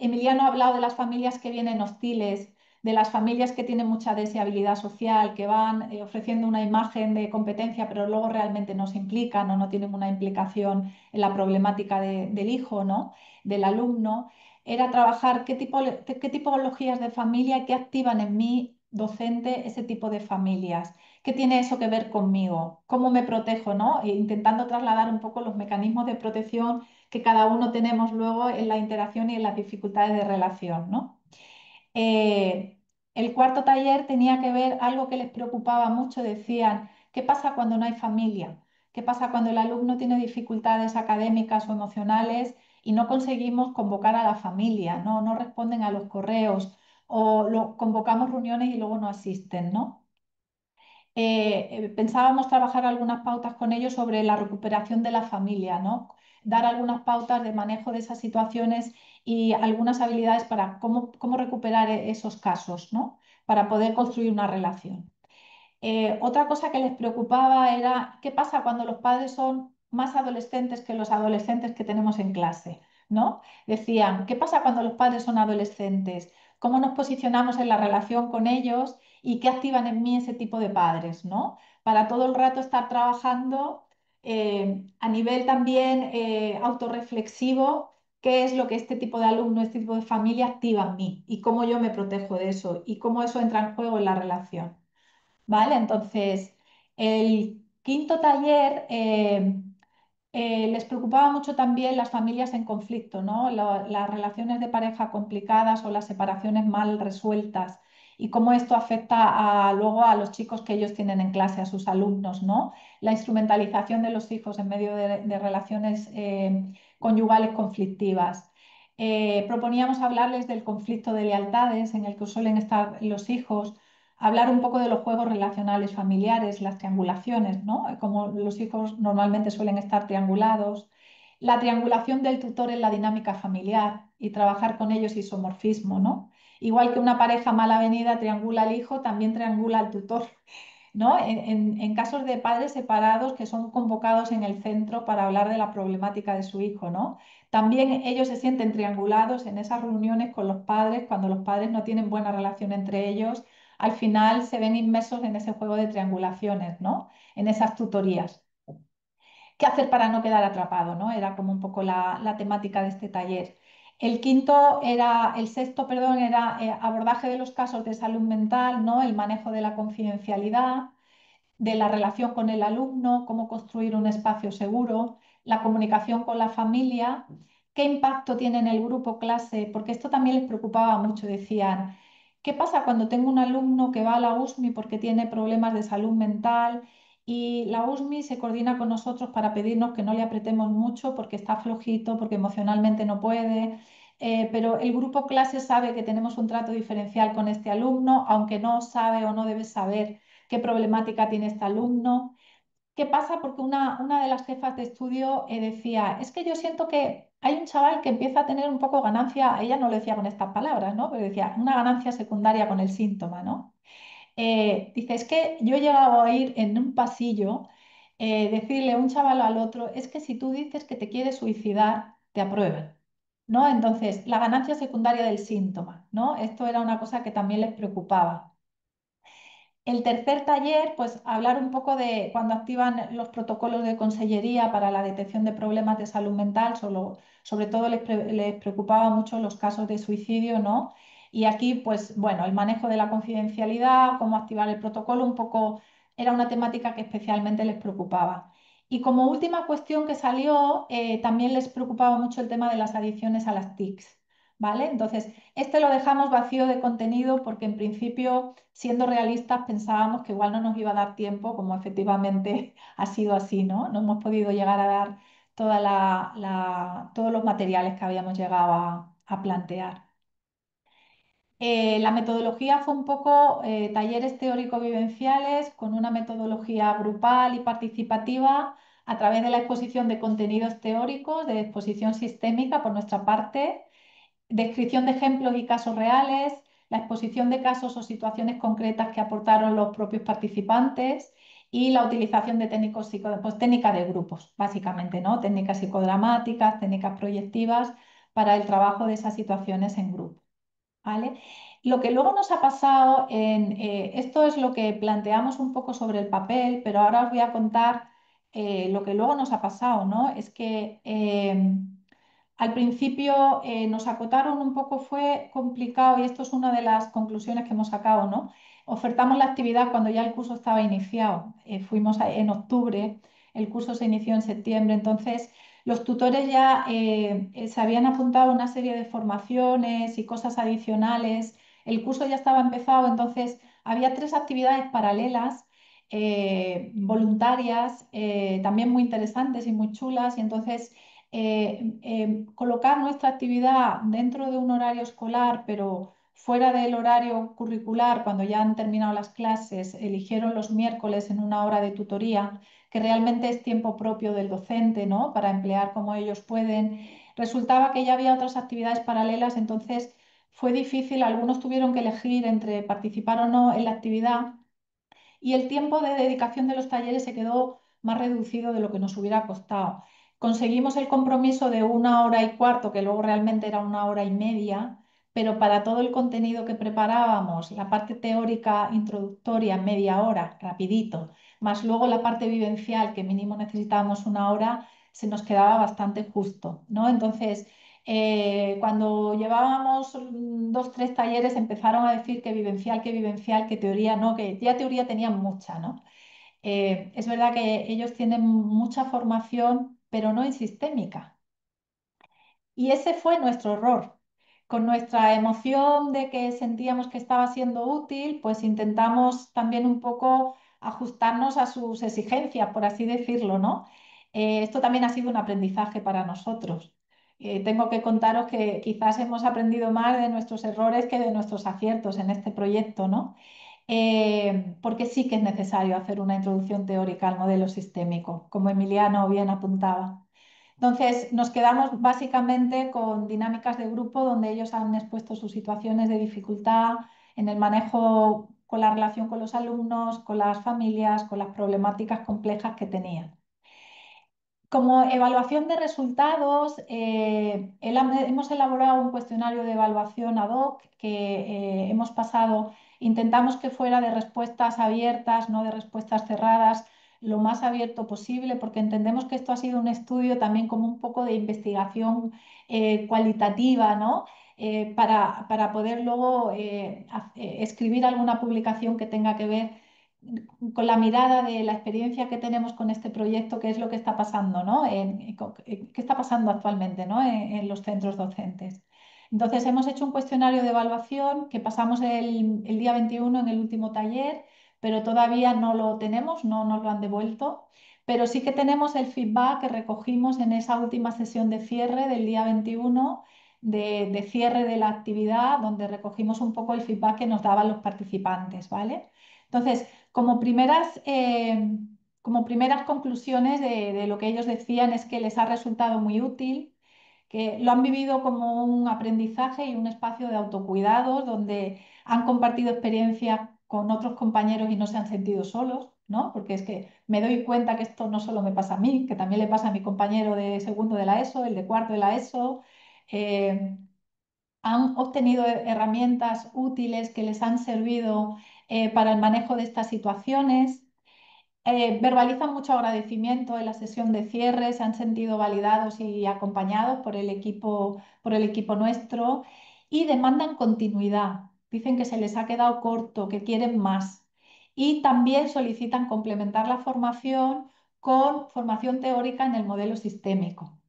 Emiliano ha hablado de las familias que vienen hostiles, de las familias que tienen mucha deseabilidad social, que van ofreciendo una imagen de competencia, pero luego realmente no se implican o no tienen una implicación en la problemática del hijo, ¿no? Del alumno. Era trabajar qué tipologías de familia, qué activan en mí, docente, ese tipo de familias. ¿Qué tiene eso que ver conmigo? ¿Cómo me protejo, ¿no? Intentando trasladar un poco los mecanismos de protección que cada uno tenemos luego en la interacción y en las dificultades de relación, ¿no? Eh, el cuarto taller tenía que ver algo que les preocupaba mucho, decían, ¿qué pasa cuando no hay familia? ¿Qué pasa cuando el alumno tiene dificultades académicas o emocionales y no conseguimos convocar a la familia, no responden a los correos o convocamos reuniones y luego no asisten, ¿no? Pensábamos trabajar algunas pautas con ellos sobre la recuperación de la familia, ¿no? Dar algunas pautas de manejo de esas situaciones y algunas habilidades para cómo recuperar esos casos, ¿no? Para poder construir una relación. Otra cosa que les preocupaba era qué pasa cuando los padres son más adolescentes que los adolescentes que tenemos en clase, ¿no? Decían, ¿qué pasa cuando los padres son adolescentes? ¿Cómo nos posicionamos en la relación con ellos y qué activan en mí ese tipo de padres, ¿no? Para todo el rato estar trabajando a nivel también autorreflexivo, qué es lo que este tipo de alumno, este tipo de familia activa en mí y cómo yo me protejo de eso y cómo eso entra en juego en la relación. ¿Vale? Entonces, el quinto taller Les preocupaba mucho también las familias en conflicto, ¿no? Las relaciones de pareja complicadas o las separaciones mal resueltas y cómo esto afecta luego a los chicos que ellos tienen en clase, a sus alumnos, ¿no? La instrumentalización de los hijos en medio de relaciones conyugales conflictivas. Proponíamos hablarles del conflicto de lealtades en el que suelen estar los hijos, hablar un poco de los juegos relacionales familiares, las triangulaciones, ¿no? Como los hijos normalmente suelen estar triangulados, la triangulación del tutor en la dinámica familiar y trabajar con ellos isomorfismo, ¿no? Igual que una pareja mal avenida triangula al hijo, también triangula al tutor, ¿no? En casos de padres separados que son convocados en el centro para hablar de la problemática de su hijo, ¿no? También ellos se sienten triangulados en esas reuniones con los padres, cuando los padres no tienen buena relación entre ellos, al final se ven inmersos en ese juego de triangulaciones, ¿no? En esas tutorías. ¿Qué hacer para no quedar atrapado, ¿no? Era como un poco la temática de este taller. El sexto, perdón, era abordaje de los casos de salud mental, ¿no? El manejo de la confidencialidad, de la relación con el alumno, cómo construir un espacio seguro, la comunicación con la familia, qué impacto tiene en el grupo clase, porque esto también les preocupaba mucho. Decían, ¿qué pasa cuando tengo un alumno que va a la USMI porque tiene problemas de salud mental y la USMI se coordina con nosotros para pedirnos que no le apretemos mucho porque está flojito, porque emocionalmente no puede? Pero el grupo clase sabe que tenemos un trato diferencial con este alumno, aunque no sabe o no debe saber qué problemática tiene este alumno. ¿Qué pasa? Porque una de las jefas de estudio decía, es que yo siento que hay un chaval que empieza a tener un poco ganancia, ella no lo decía con estas palabras, ¿no? Pero decía, una ganancia secundaria con el síntoma, ¿no? Dice, es que yo he llegado a ir en un pasillo, decirle a un chaval al otro, es que si tú dices que te quieres suicidar, te aprueban, ¿no? Entonces, la ganancia secundaria del síntoma, ¿no? Esto era una cosa que también les preocupaba. El tercer taller, pues hablar un poco de cuando activan los protocolos de consellería para la detección de problemas de salud mental, sobre todo les preocupaba mucho los casos de suicidio, ¿no? Y aquí, pues bueno, el manejo de la confidencialidad, cómo activar el protocolo, un poco era una temática que especialmente les preocupaba. Y como última cuestión que salió, también les preocupaba mucho el tema de las adicciones a las TICs, ¿vale? Entonces, este lo dejamos vacío de contenido porque en principio, siendo realistas, pensábamos que igual no nos iba a dar tiempo, como efectivamente ha sido así, ¿no? No hemos podido llegar a dar todos los materiales que habíamos llegado a plantear. La metodología fue un poco talleres teórico-vivenciales con una metodología grupal y participativa a través de la exposición de contenidos teóricos, de exposición sistémica por nuestra parte, descripción de ejemplos y casos reales, la exposición de casos o situaciones concretas que aportaron los propios participantes y la utilización de pues, técnicas de grupos, básicamente, ¿no? Técnicas psicodramáticas, técnicas proyectivas para el trabajo de esas situaciones en grupo. ¿Vale? Lo que luego nos ha pasado esto es lo que planteamos un poco sobre el papel, pero ahora os voy a contar lo que luego nos ha pasado, ¿no? Es que al principio nos acotaron un poco, fue complicado y esto es una de las conclusiones que hemos sacado, ¿no? Ofertamos la actividad cuando ya el curso estaba iniciado. En octubre, el curso se inició en septiembre, entonces los tutores ya se habían apuntado a una serie de formaciones y cosas adicionales. El curso ya estaba empezado, entonces había 3 actividades paralelas, voluntarias, también muy interesantes y muy chulas, y entonces colocar nuestra actividad dentro de un horario escolar, pero fuera del horario curricular, cuando ya han terminado las clases, eligieron los miércoles en una hora de tutoría, que realmente es tiempo propio del docente, ¿no? Para emplear como ellos pueden. Resultaba que ya había otras actividades paralelas, entonces fue difícil, algunos tuvieron que elegir entre participar o no en la actividad y el tiempo de dedicación de los talleres se quedó más reducido de lo que nos hubiera costado. Conseguimos el compromiso de 1 hora y cuarto, que luego realmente era 1 hora y media, pero para todo el contenido que preparábamos, la parte teórica introductoria, media hora, rapidito, más luego la parte vivencial, que mínimo necesitábamos 1 hora, se nos quedaba bastante justo, ¿no? Entonces, cuando llevábamos 2, 3 talleres empezaron a decir que vivencial, que teoría no, que ya teoría tenían mucha, ¿no? Es verdad que ellos tienen mucha formación pero no en sistémica. Y ese fue nuestro error. Con nuestra emoción de que sentíamos que estaba siendo útil, pues intentamos también un poco ajustarnos a sus exigencias, por así decirlo, ¿no? Esto también ha sido un aprendizaje para nosotros. Tengo que contaros que quizás hemos aprendido más de nuestros errores que de nuestros aciertos en este proyecto, ¿no? Porque sí que es necesario hacer una introducción teórica al modelo sistémico, como Emiliano bien apuntaba. Entonces, nos quedamos básicamente con dinámicas de grupo donde ellos han expuesto sus situaciones de dificultad en el manejo con la relación con los alumnos, con las familias, con las problemáticas complejas que tenían. Como evaluación de resultados, hemos elaborado un cuestionario de evaluación ad hoc que hemos pasado, intentamos que fuera de respuestas abiertas, no de respuestas cerradas, lo más abierto posible, porque entendemos que esto ha sido un estudio también como un poco de investigación cualitativa, ¿no? Para poder luego escribir alguna publicación que tenga que ver con la mirada de la experiencia que tenemos con este proyecto, qué es lo que está pasando, ¿no? Qué está pasando actualmente, ¿no? En los centros docentes. Entonces, hemos hecho un cuestionario de evaluación que pasamos el día 21 en el último taller, pero todavía no lo tenemos, no nos lo han devuelto, pero sí que tenemos el feedback que recogimos en esa última sesión de cierre del día 21, de cierre de la actividad, donde recogimos un poco el feedback que nos daban los participantes, ¿vale? Entonces, como primeras conclusiones de lo que ellos decían es que les ha resultado muy útil, que lo han vivido como un aprendizaje y un espacio de autocuidado donde han compartido experiencias con otros compañeros y no se han sentido solos, ¿no? Porque es que me doy cuenta que esto no solo me pasa a mí, que también le pasa a mi compañero de segundo de la ESO, el de cuarto de la ESO. Eh, Han obtenido herramientas útiles que les han servido para el manejo de estas situaciones. Verbalizan mucho agradecimiento en la sesión de cierre, se han sentido validados y acompañados por el equipo nuestro y demandan continuidad. Dicen que se les ha quedado corto, que quieren más. Y también solicitan complementar la formación con formación teórica en el modelo sistémico,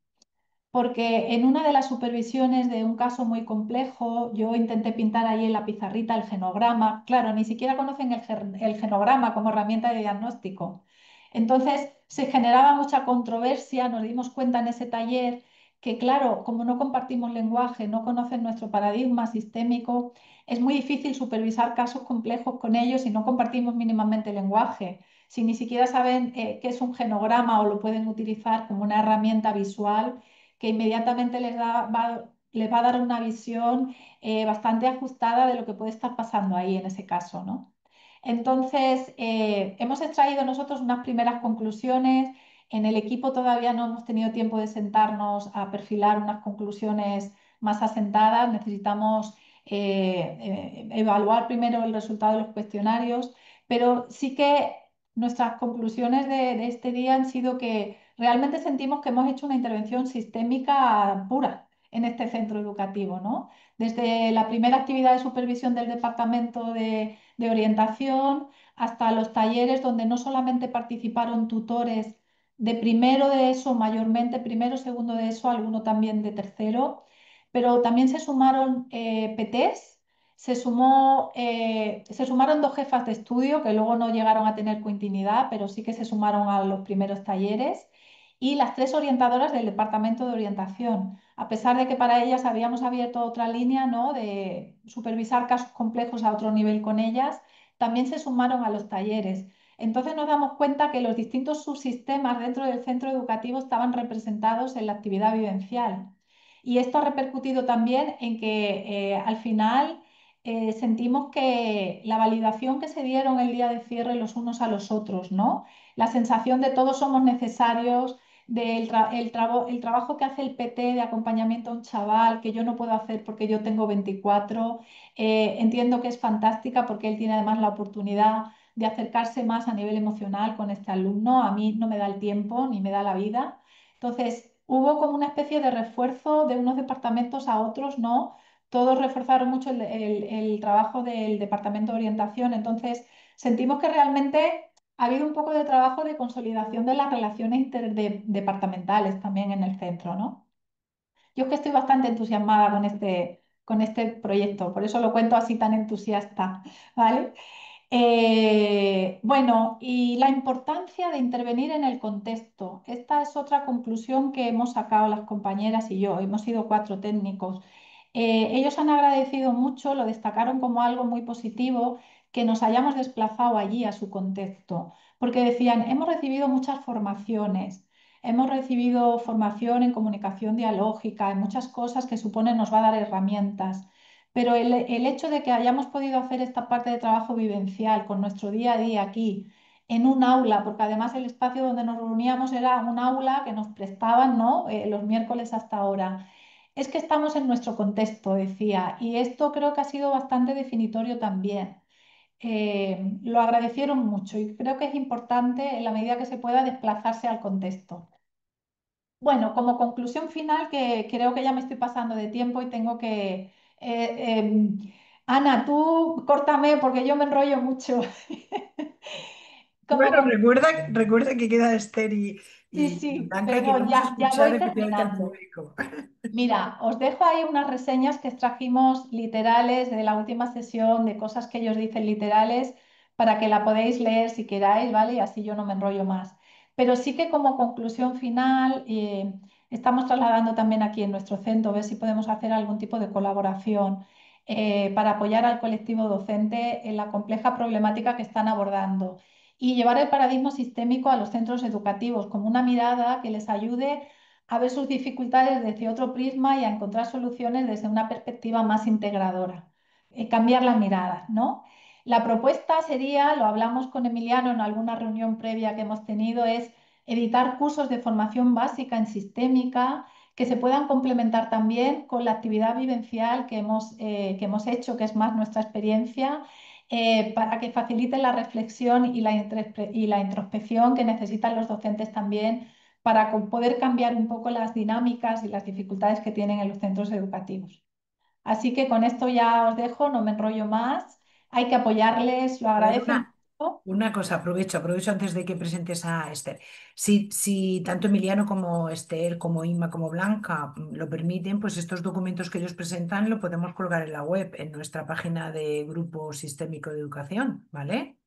porque en una de las supervisiones de un caso muy complejo, yo intenté pintar ahí en la pizarrita el genograma. Claro, ni siquiera conocen el genograma como herramienta de diagnóstico. Entonces, se generaba mucha controversia, nos dimos cuenta en ese taller que, claro, como no compartimos lenguaje, no conocen nuestro paradigma sistémico, es muy difícil supervisar casos complejos con ellos si no compartimos mínimamente lenguaje, si ni siquiera saben qué es un genograma o lo pueden utilizar como una herramienta visual que inmediatamente les va a dar una visión bastante ajustada de lo que puede estar pasando ahí en ese caso, ¿no? Entonces, hemos extraído nosotros unas primeras conclusiones. En el equipo todavía no hemos tenido tiempo de sentarnos a perfilar unas conclusiones más asentadas. Necesitamos evaluar primero el resultado de los cuestionarios, pero sí que nuestras conclusiones de este día han sido que realmente sentimos que hemos hecho una intervención sistémica pura en este centro educativo, ¿no? Desde la primera actividad de supervisión del departamento de orientación hasta los talleres donde no solamente participaron tutores de primero de eso, mayormente primero, segundo de eso, alguno también de tercero, pero también se sumaron PTs. Se sumaron dos jefas de estudio que luego no llegaron a tener continuidad, pero sí que se sumaron a los primeros talleres y las tres orientadoras del departamento de orientación, a pesar de que para ellas habíamos abierto otra línea, ¿no? De supervisar casos complejos a otro nivel con ellas, también se sumaron a los talleres. Entonces nos damos cuenta que los distintos subsistemas dentro del centro educativo estaban representados en la actividad vivencial. Y esto ha repercutido también en que al final sentimos que la validación que se dieron el día de cierre los unos a los otros, ¿no? La sensación de todos somos necesarios, el trabajo que hace el PT de acompañamiento a un chaval que yo no puedo hacer porque yo tengo 24, entiendo que es fantástica porque él tiene además la oportunidad de acercarse más a nivel emocional con este alumno. A mí no me da el tiempo ni me da la vida. Entonces, hubo como una especie de refuerzo de unos departamentos a otros, ¿no? Todos reforzaron mucho el trabajo del departamento de orientación. Entonces, sentimos que realmente ha habido un poco de trabajo de consolidación de las relaciones interdepartamentales también en el centro, ¿no? Yo es que estoy bastante entusiasmada con este proyecto, por eso lo cuento así tan entusiasta, ¿vale? Bueno, y la importancia de intervenir en el contexto. Esta es otra conclusión que hemos sacado las compañeras y yo. Hemos sido 4 técnicos. Ellos han agradecido mucho, lo destacaron como algo muy positivo, que nos hayamos desplazado allí a su contexto, porque decían, hemos recibido muchas formaciones. Hemos recibido formación en comunicación dialógica, en muchas cosas que supone nos va a dar herramientas. Pero el hecho de que hayamos podido hacer esta parte de trabajo vivencial con nuestro día a día aquí, en un aula, porque además el espacio donde nos reuníamos era un aula que nos prestaban, ¿no? Los miércoles hasta ahora. Es que estamos en nuestro contexto, decía, y esto creo que ha sido bastante definitorio también. Lo agradecieron mucho y creo que es importante en la medida que se pueda desplazarse al contexto. Bueno, como conclusión final, que creo que ya me estoy pasando de tiempo y tengo que... Ana, tú córtame porque yo me enrollo mucho. Como Bueno, con- recuerda que queda Esther Sí, y sí, Blanca, que perdón, vamos a ya escuchar voy efectivamente al terminando. público. Mira, os dejo ahí unas reseñas que extrajimos literales de la última sesión, de cosas que ellos dicen literales, para que la podéis leer si queráis, ¿vale? Y así yo no me enrollo más. Pero sí que como conclusión final, estamos trasladando también aquí en nuestro centro, ver si podemos hacer algún tipo de colaboración para apoyar al colectivo docente en la compleja problemática que están abordando y llevar el paradigma sistémico a los centros educativos como una mirada que les ayude a ver sus dificultades desde otro prisma y a encontrar soluciones desde una perspectiva más integradora. Cambiar la mirada, ¿no? La propuesta sería, lo hablamos con Emiliano en alguna reunión previa que hemos tenido, es editar cursos de formación básica en sistémica que se puedan complementar también con la actividad vivencial que hemos hecho, que es más nuestra experiencia, para que facilite la reflexión y la introspección que necesitan los docentes también para poder cambiar un poco las dinámicas y las dificultades que tienen en los centros educativos. Así que con esto ya os dejo, no me enrollo más. Hay que apoyarles, lo A ver, agradecen mucho. una cosa, aprovecho antes de que presentes a Esther. Si tanto Emiliano como Esther, como Inma, como Blanca lo permiten, pues estos documentos que ellos presentan lo podemos colgar en la web, en nuestra página de Grupo Sistémico de Educación, ¿vale?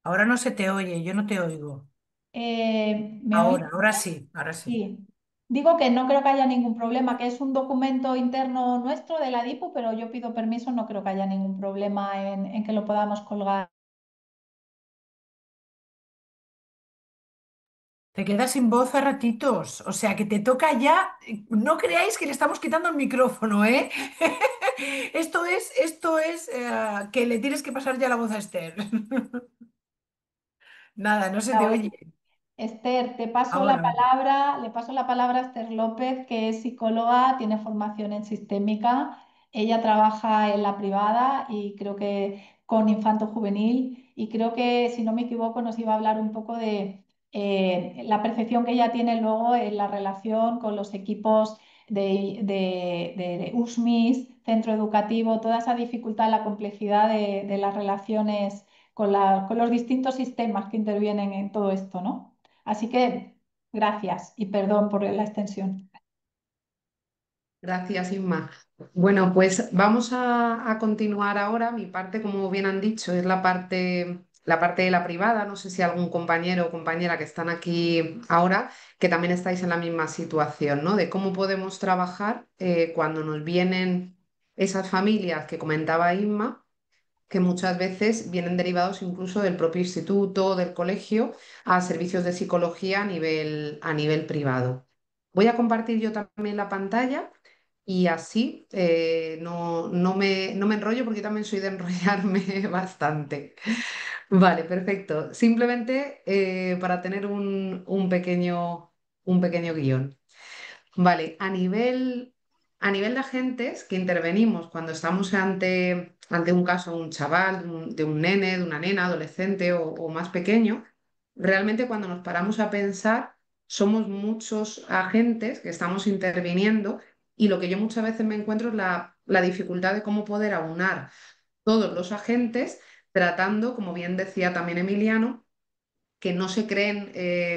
Ahora no se te oye, yo no te oigo. ¿Me oís? Ahora sí, ahora sí. Sí. Digo que no creo que haya ningún problema, que es un documento interno nuestro de la DIPU, pero yo pido permiso, no creo que haya ningún problema en que lo podamos colgar. Te quedas sin voz a ratitos, o sea que te toca ya. No creáis que le estamos quitando el micrófono, ¿eh? Esto es que le tienes que pasar ya la voz a Esther. Nada, no se te oye. Esther, te paso la Ahora, ahora. palabra, le paso la palabra a Esther López, que es psicóloga, tiene formación en sistémica. Ella trabaja en la privada y creo que con infanto juvenil y creo que, si no me equivoco, nos iba a hablar un poco de la percepción que ella tiene luego en la relación con los equipos de USMIS, centro educativo, toda esa dificultad, la complejidad de las relaciones con los distintos sistemas que intervienen en todo esto, ¿no? Así que gracias y perdón por la extensión. Gracias, Inma. Bueno, pues vamos a continuar ahora. Mi parte, como bien han dicho, es la parte de la privada. No sé si algún compañero o compañera que están aquí ahora, que también estáis en la misma situación, ¿no? De cómo podemos trabajar cuando nos vienen esas familias que comentaba Inma, que muchas veces vienen derivados incluso del propio instituto, del colegio, a servicios de psicología a nivel privado. Voy a compartir yo también la pantalla y así no me enrollo porque yo también soy de enrollarme bastante. Vale, perfecto. Simplemente para tener un pequeño guión. Vale, a nivel de agentes que intervenimos cuando estamos ante un caso, un chaval, de un nene, de una nena, adolescente o más pequeño, realmente cuando nos paramos a pensar, somos muchos agentes que estamos interviniendo y lo que yo muchas veces me encuentro es la dificultad de cómo poder aunar todos los agentes, tratando, como bien decía también Emiliano, que no se creen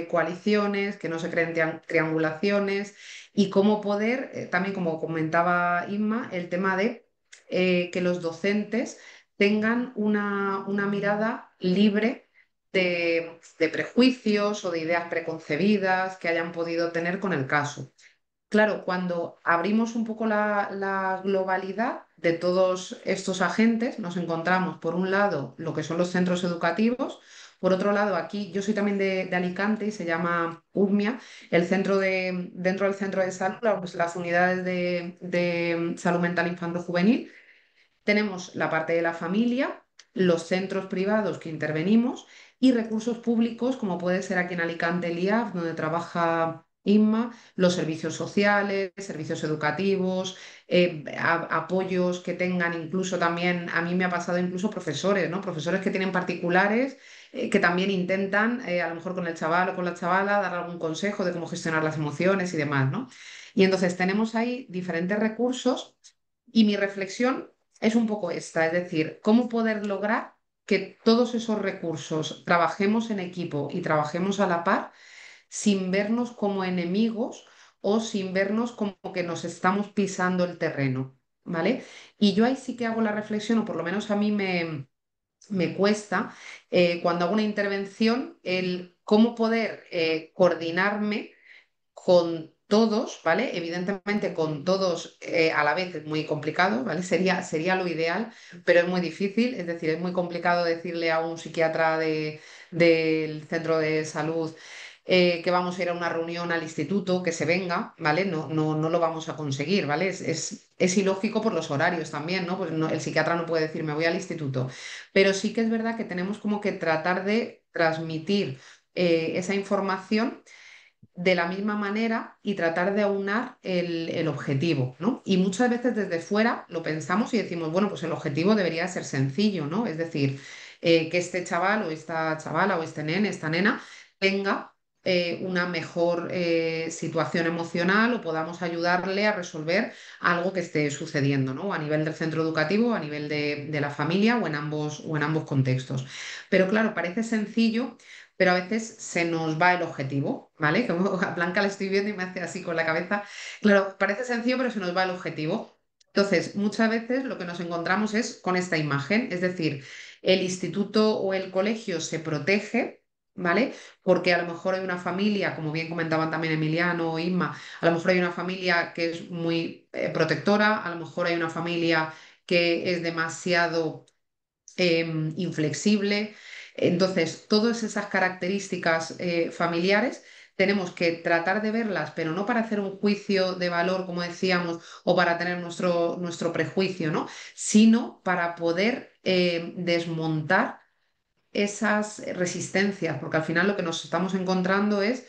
coaliciones, que no se creen triangulaciones y cómo poder, también como comentaba Inma, el tema de que los docentes tengan una mirada libre de prejuicios o de ideas preconcebidas que hayan podido tener con el caso. Claro, cuando abrimos un poco la globalidad de todos estos agentes, nos encontramos, por un lado, lo que son los centros educativos, por otro lado, aquí yo soy también de Alicante y se llama UMIA, dentro del centro de salud, las unidades de salud mental infanto-juvenil. Tenemos la parte de la familia, los centros privados que intervenimos y recursos públicos, como puede ser aquí en Alicante el IAF, donde trabaja Inma, los servicios sociales, servicios educativos, apoyos que tengan incluso también, a mí me ha pasado incluso profesores, ¿no? Profesores que tienen particulares, que también intentan, a lo mejor con el chaval o con la chavala, dar algún consejo de cómo gestionar las emociones y demás, ¿no? Y entonces tenemos ahí diferentes recursos y mi reflexión es un poco esta, es decir, cómo poder lograr que todos esos recursos trabajemos en equipo y trabajemos a la par sin vernos como enemigos o sin vernos como que nos estamos pisando el terreno, ¿vale? Y yo ahí sí que hago la reflexión, o por lo menos a mí me cuesta, cuando hago una intervención, el cómo poder coordinarme con todos, ¿vale? Evidentemente con todos a la vez es muy complicado, ¿vale? Sería lo ideal, pero es muy difícil, es decir, es muy complicado decirle a un psiquiatra del centro de salud que vamos a ir a una reunión al instituto, que se venga, ¿vale? No lo vamos a conseguir, ¿vale? Es ilógico por los horarios también, ¿no? Pues el psiquiatra no puede decir me voy al instituto, pero sí que es verdad que tenemos como que tratar de transmitir esa información de la misma manera y tratar de aunar el objetivo, ¿no? Y muchas veces desde fuera lo pensamos y decimos, bueno, pues el objetivo debería ser sencillo, ¿no? Es decir, que este chaval o esta chavala o este nene, esta nena tenga una mejor situación emocional o podamos ayudarle a resolver algo que esté sucediendo, ¿no? A nivel del centro educativo, a nivel de la familia o en ambos contextos. Pero claro, parece sencillo, pero a veces se nos va el objetivo, ¿vale? Como a Blanca la estoy viendo y me hace así con la cabeza. Claro, parece sencillo, pero se nos va el objetivo. Entonces, muchas veces lo que nos encontramos es con esta imagen, es decir, el instituto o el colegio se protege, ¿vale? Porque a lo mejor hay una familia, como bien comentaban también Emiliano o Inma, a lo mejor hay una familia que es muy protectora, a lo mejor hay una familia que es demasiado inflexible. Entonces, todas esas características familiares tenemos que tratar de verlas, pero no para hacer un juicio de valor, como decíamos, o para tener nuestro prejuicio, ¿no? Sino para poder desmontar esas resistencias, porque al final lo que nos estamos encontrando es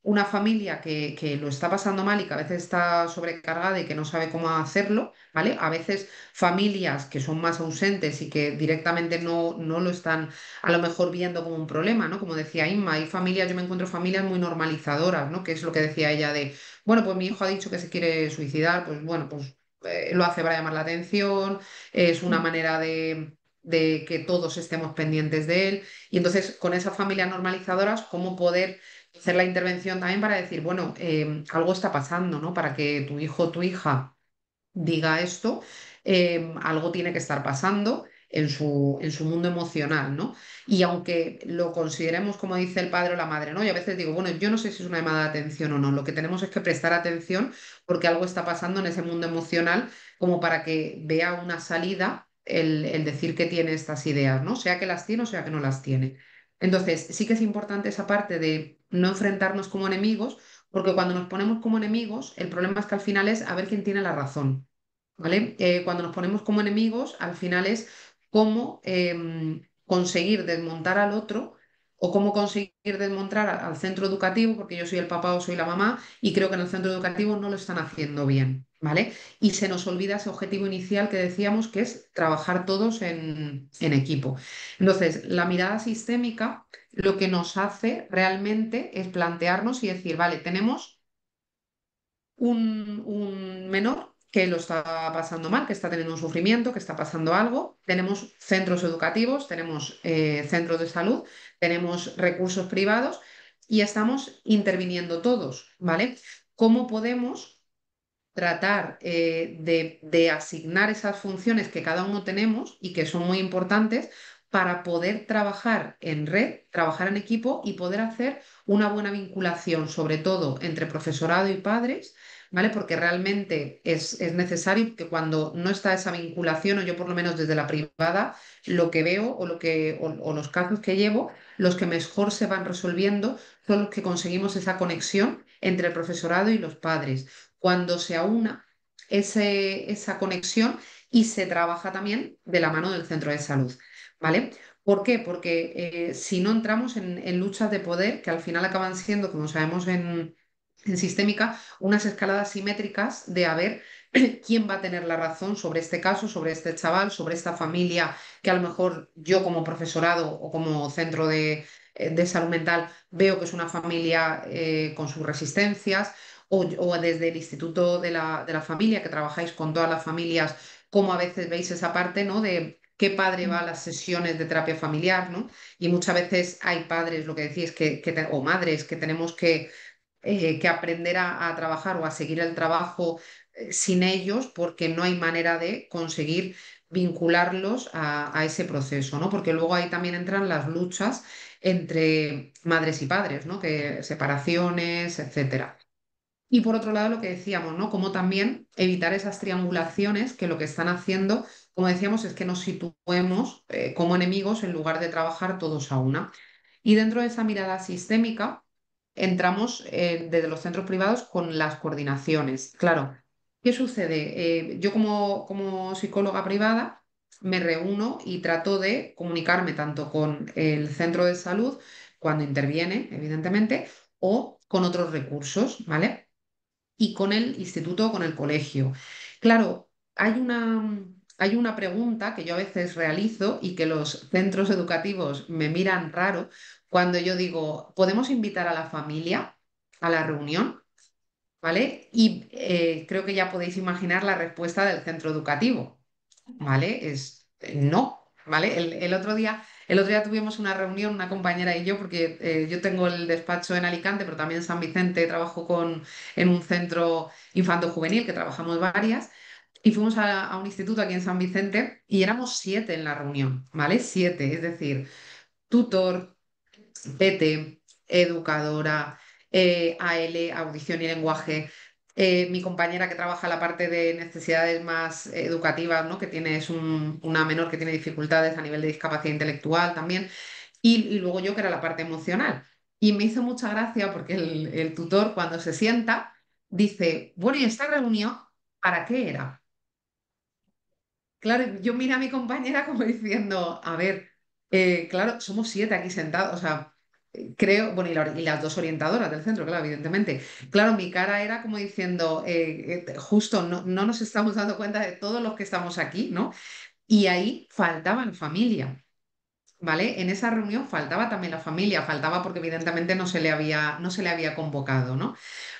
una familia que lo está pasando mal y que a veces está sobrecargada y que no sabe cómo hacerlo, ¿vale? A veces familias que son más ausentes y que directamente no lo están a lo mejor viendo como un problema, ¿no? Como decía Inma, hay familias, yo me encuentro familias muy normalizadoras, ¿no? Que es lo que decía ella de, bueno, pues mi hijo ha dicho que se quiere suicidar, pues bueno, pues lo hace para llamar la atención, es una manera de que todos estemos pendientes de él. Y entonces, con esas familias normalizadoras, ¿cómo poder hacer la intervención también para decir, bueno, algo está pasando, ¿no? Para que tu hijo o tu hija diga esto, algo tiene que estar pasando en su mundo emocional, ¿no? Y aunque lo consideremos, como dice el padre o la madre, ¿no? Y a veces digo, bueno, yo no sé si es una llamada de atención o no, lo que tenemos es que prestar atención porque algo está pasando en ese mundo emocional como para que vea una salida el decir que tiene estas ideas, ¿no? Sea que las tiene o sea que no las tiene. Entonces, sí que es importante esa parte de no enfrentarnos como enemigos, porque cuando nos ponemos como enemigos, el problema es que al final es a ver quién tiene la razón. ¿Vale? Cuando nos ponemos como enemigos, al final es cómo conseguir desmontar al otro o cómo conseguir desmontar al centro educativo, porque yo soy el papá o soy la mamá y creo que en el centro educativo no lo están haciendo bien, ¿vale? Y se nos olvida ese objetivo inicial que decíamos que es trabajar todos en equipo. Entonces, la mirada sistémica lo que nos hace realmente es plantearnos y decir, vale, tenemos un menor que lo está pasando mal, que está teniendo un sufrimiento, que está pasando algo. Tenemos centros educativos, tenemos centros de salud, tenemos recursos privados y estamos interviniendo todos, ¿vale? ¿Cómo podemos tratar de asignar esas funciones que cada uno tenemos y que son muy importantes para poder trabajar en red, trabajar en equipo y poder hacer una buena vinculación, sobre todo entre profesorado y padres? ¿Vale? Porque realmente es necesario que cuando no está esa vinculación, o yo por lo menos desde la privada, lo que veo o los casos que llevo, los que mejor se van resolviendo son los que conseguimos esa conexión entre el profesorado y los padres cuando se aúna esa conexión y se trabaja también de la mano del centro de salud, ¿vale? ¿Por qué? Porque si no entramos en luchas de poder que al final acaban siendo, como sabemos en sistémica, unas escaladas simétricas de a ver quién va a tener la razón sobre este caso, sobre este chaval, sobre esta familia que a lo mejor yo como profesorado o como centro de salud mental veo que es una familia con sus resistencias o desde el Instituto de la Familia, que trabajáis con todas las familias, cómo a veces veis esa parte, ¿no? De qué padre va a las sesiones de terapia familiar, ¿no? Y muchas veces hay padres, lo que decís, o madres que tenemos que aprender a trabajar o a seguir el trabajo sin ellos porque no hay manera de conseguir vincularlos a ese proceso, ¿no? Porque luego ahí también entran las luchas entre madres y padres, ¿no? Que separaciones, etcétera. Y por otro lado, lo que decíamos, ¿no? Como también evitar esas triangulaciones que lo que están haciendo, como decíamos, es que nos situemos como enemigos en lugar de trabajar todos a una. Y dentro de esa mirada sistémica, entramos desde los centros privados con las coordinaciones. Claro, ¿qué sucede? Yo como psicóloga privada me reúno y trato de comunicarme tanto con el centro de salud, cuando interviene, evidentemente, o con otros recursos, ¿vale? Y con el instituto o con el colegio. Claro, hay una pregunta que yo a veces realizo y que los centros educativos me miran raro cuando yo digo, ¿podemos invitar a la familia a la reunión? ¿Vale? Y creo que ya podéis imaginar la respuesta del centro educativo. ¿Vale? Es no, ¿vale? El otro día tuvimos una reunión, una compañera y yo, porque yo tengo el despacho en Alicante, pero también en San Vicente, trabajo en un centro infanto-juvenil, que trabajamos varias, y fuimos a un instituto aquí en San Vicente y éramos 7 en la reunión, ¿vale? 7, es decir, tutor, PT, educadora, AL, audición y lenguaje. Mi compañera que trabaja la parte de necesidades más educativas, ¿no? Que tiene, una menor que tiene dificultades a nivel de discapacidad intelectual también. Y luego yo que era la parte emocional. Y me hizo mucha gracia porque el tutor cuando se sienta dice, bueno, ¿y esta reunión para qué era? Claro, yo miré a mi compañera como diciendo, a ver, claro, somos 7 aquí sentados, o sea, creo, bueno, y las dos orientadoras del centro, claro, evidentemente. Claro, mi cara era como diciendo, justo, no nos estamos dando cuenta de todos los que estamos aquí, ¿no? Y ahí faltaba la familia, ¿vale? En esa reunión faltaba también la familia, faltaba porque evidentemente no se le había convocado, ¿no?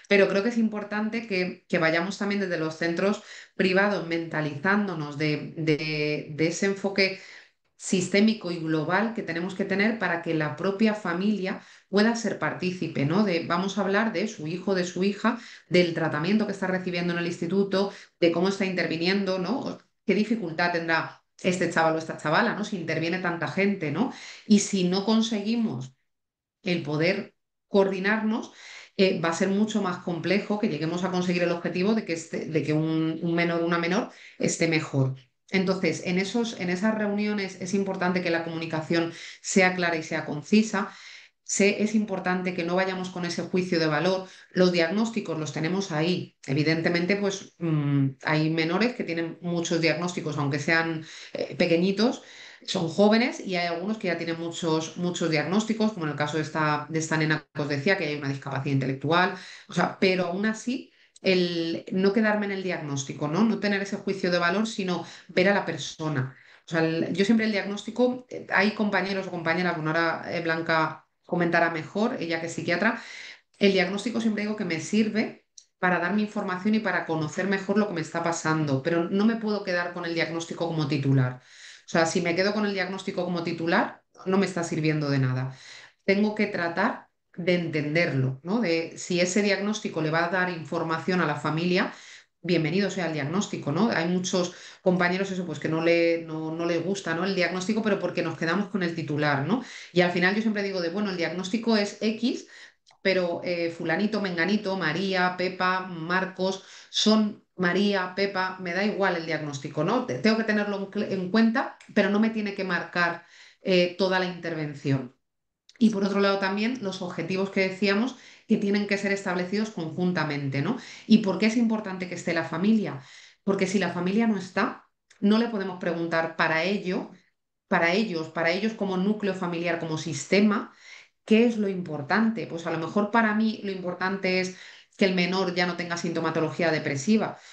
Pero creo que es importante que vayamos también desde los centros privados mentalizándonos de ese enfoque sistémico y global que tenemos que tener para que la propia familia pueda ser partícipe, ¿no? Vamos a hablar de su hijo, de su hija, del tratamiento que está recibiendo en el instituto, de cómo está interviniendo, ¿no? ¿Qué dificultad tendrá este chaval o esta chavala, ¿no? Si interviene tanta gente, ¿no? Y si no conseguimos el poder coordinarnos, va a ser mucho más complejo que lleguemos a conseguir el objetivo de que un menor o una menor esté mejor. Entonces, en esas reuniones es importante que la comunicación sea clara y sea concisa. Es importante que no vayamos con ese juicio de valor. Los diagnósticos los tenemos ahí. Evidentemente, pues hay menores que tienen muchos diagnósticos, aunque sean pequeñitos, son jóvenes y hay algunos que ya tienen muchos diagnósticos, como en el caso de esta nena que os decía, que hay una discapacidad intelectual. O sea, pero aún así, el no quedarme en el diagnóstico, ¿no? No tener ese juicio de valor, sino ver a la persona. O sea, yo siempre el diagnóstico, hay compañeros o compañeras, bueno, ahora Blanca comentará mejor, ella que es psiquiatra, el diagnóstico siempre digo que me sirve para darme información y para conocer mejor lo que me está pasando, pero no me puedo quedar con el diagnóstico como titular. O sea, si me quedo con el diagnóstico como titular, no me está sirviendo de nada. Tengo que tratar de entenderlo, ¿no? De si ese diagnóstico le va a dar información a la familia, bienvenido sea el diagnóstico, ¿no? Hay muchos compañeros eso, pues que no le gusta, ¿no? El diagnóstico, pero porque nos quedamos con el titular, ¿no? Y al final yo siempre digo de, bueno, el diagnóstico es X, pero fulanito, menganito, María, Pepa, Marcos, son María, Pepa, me da igual el diagnóstico, ¿no? Tengo que tenerlo en cuenta, pero no me tiene que marcar toda la intervención. Y por otro lado también los objetivos que decíamos que tienen que ser establecidos conjuntamente, ¿no? ¿Y por qué es importante que esté la familia? Porque si la familia no está, no le podemos preguntar para ellos como núcleo familiar, como sistema, ¿qué es lo importante? Pues a lo mejor para mí lo importante es que el menor ya no tenga sintomatología depresiva.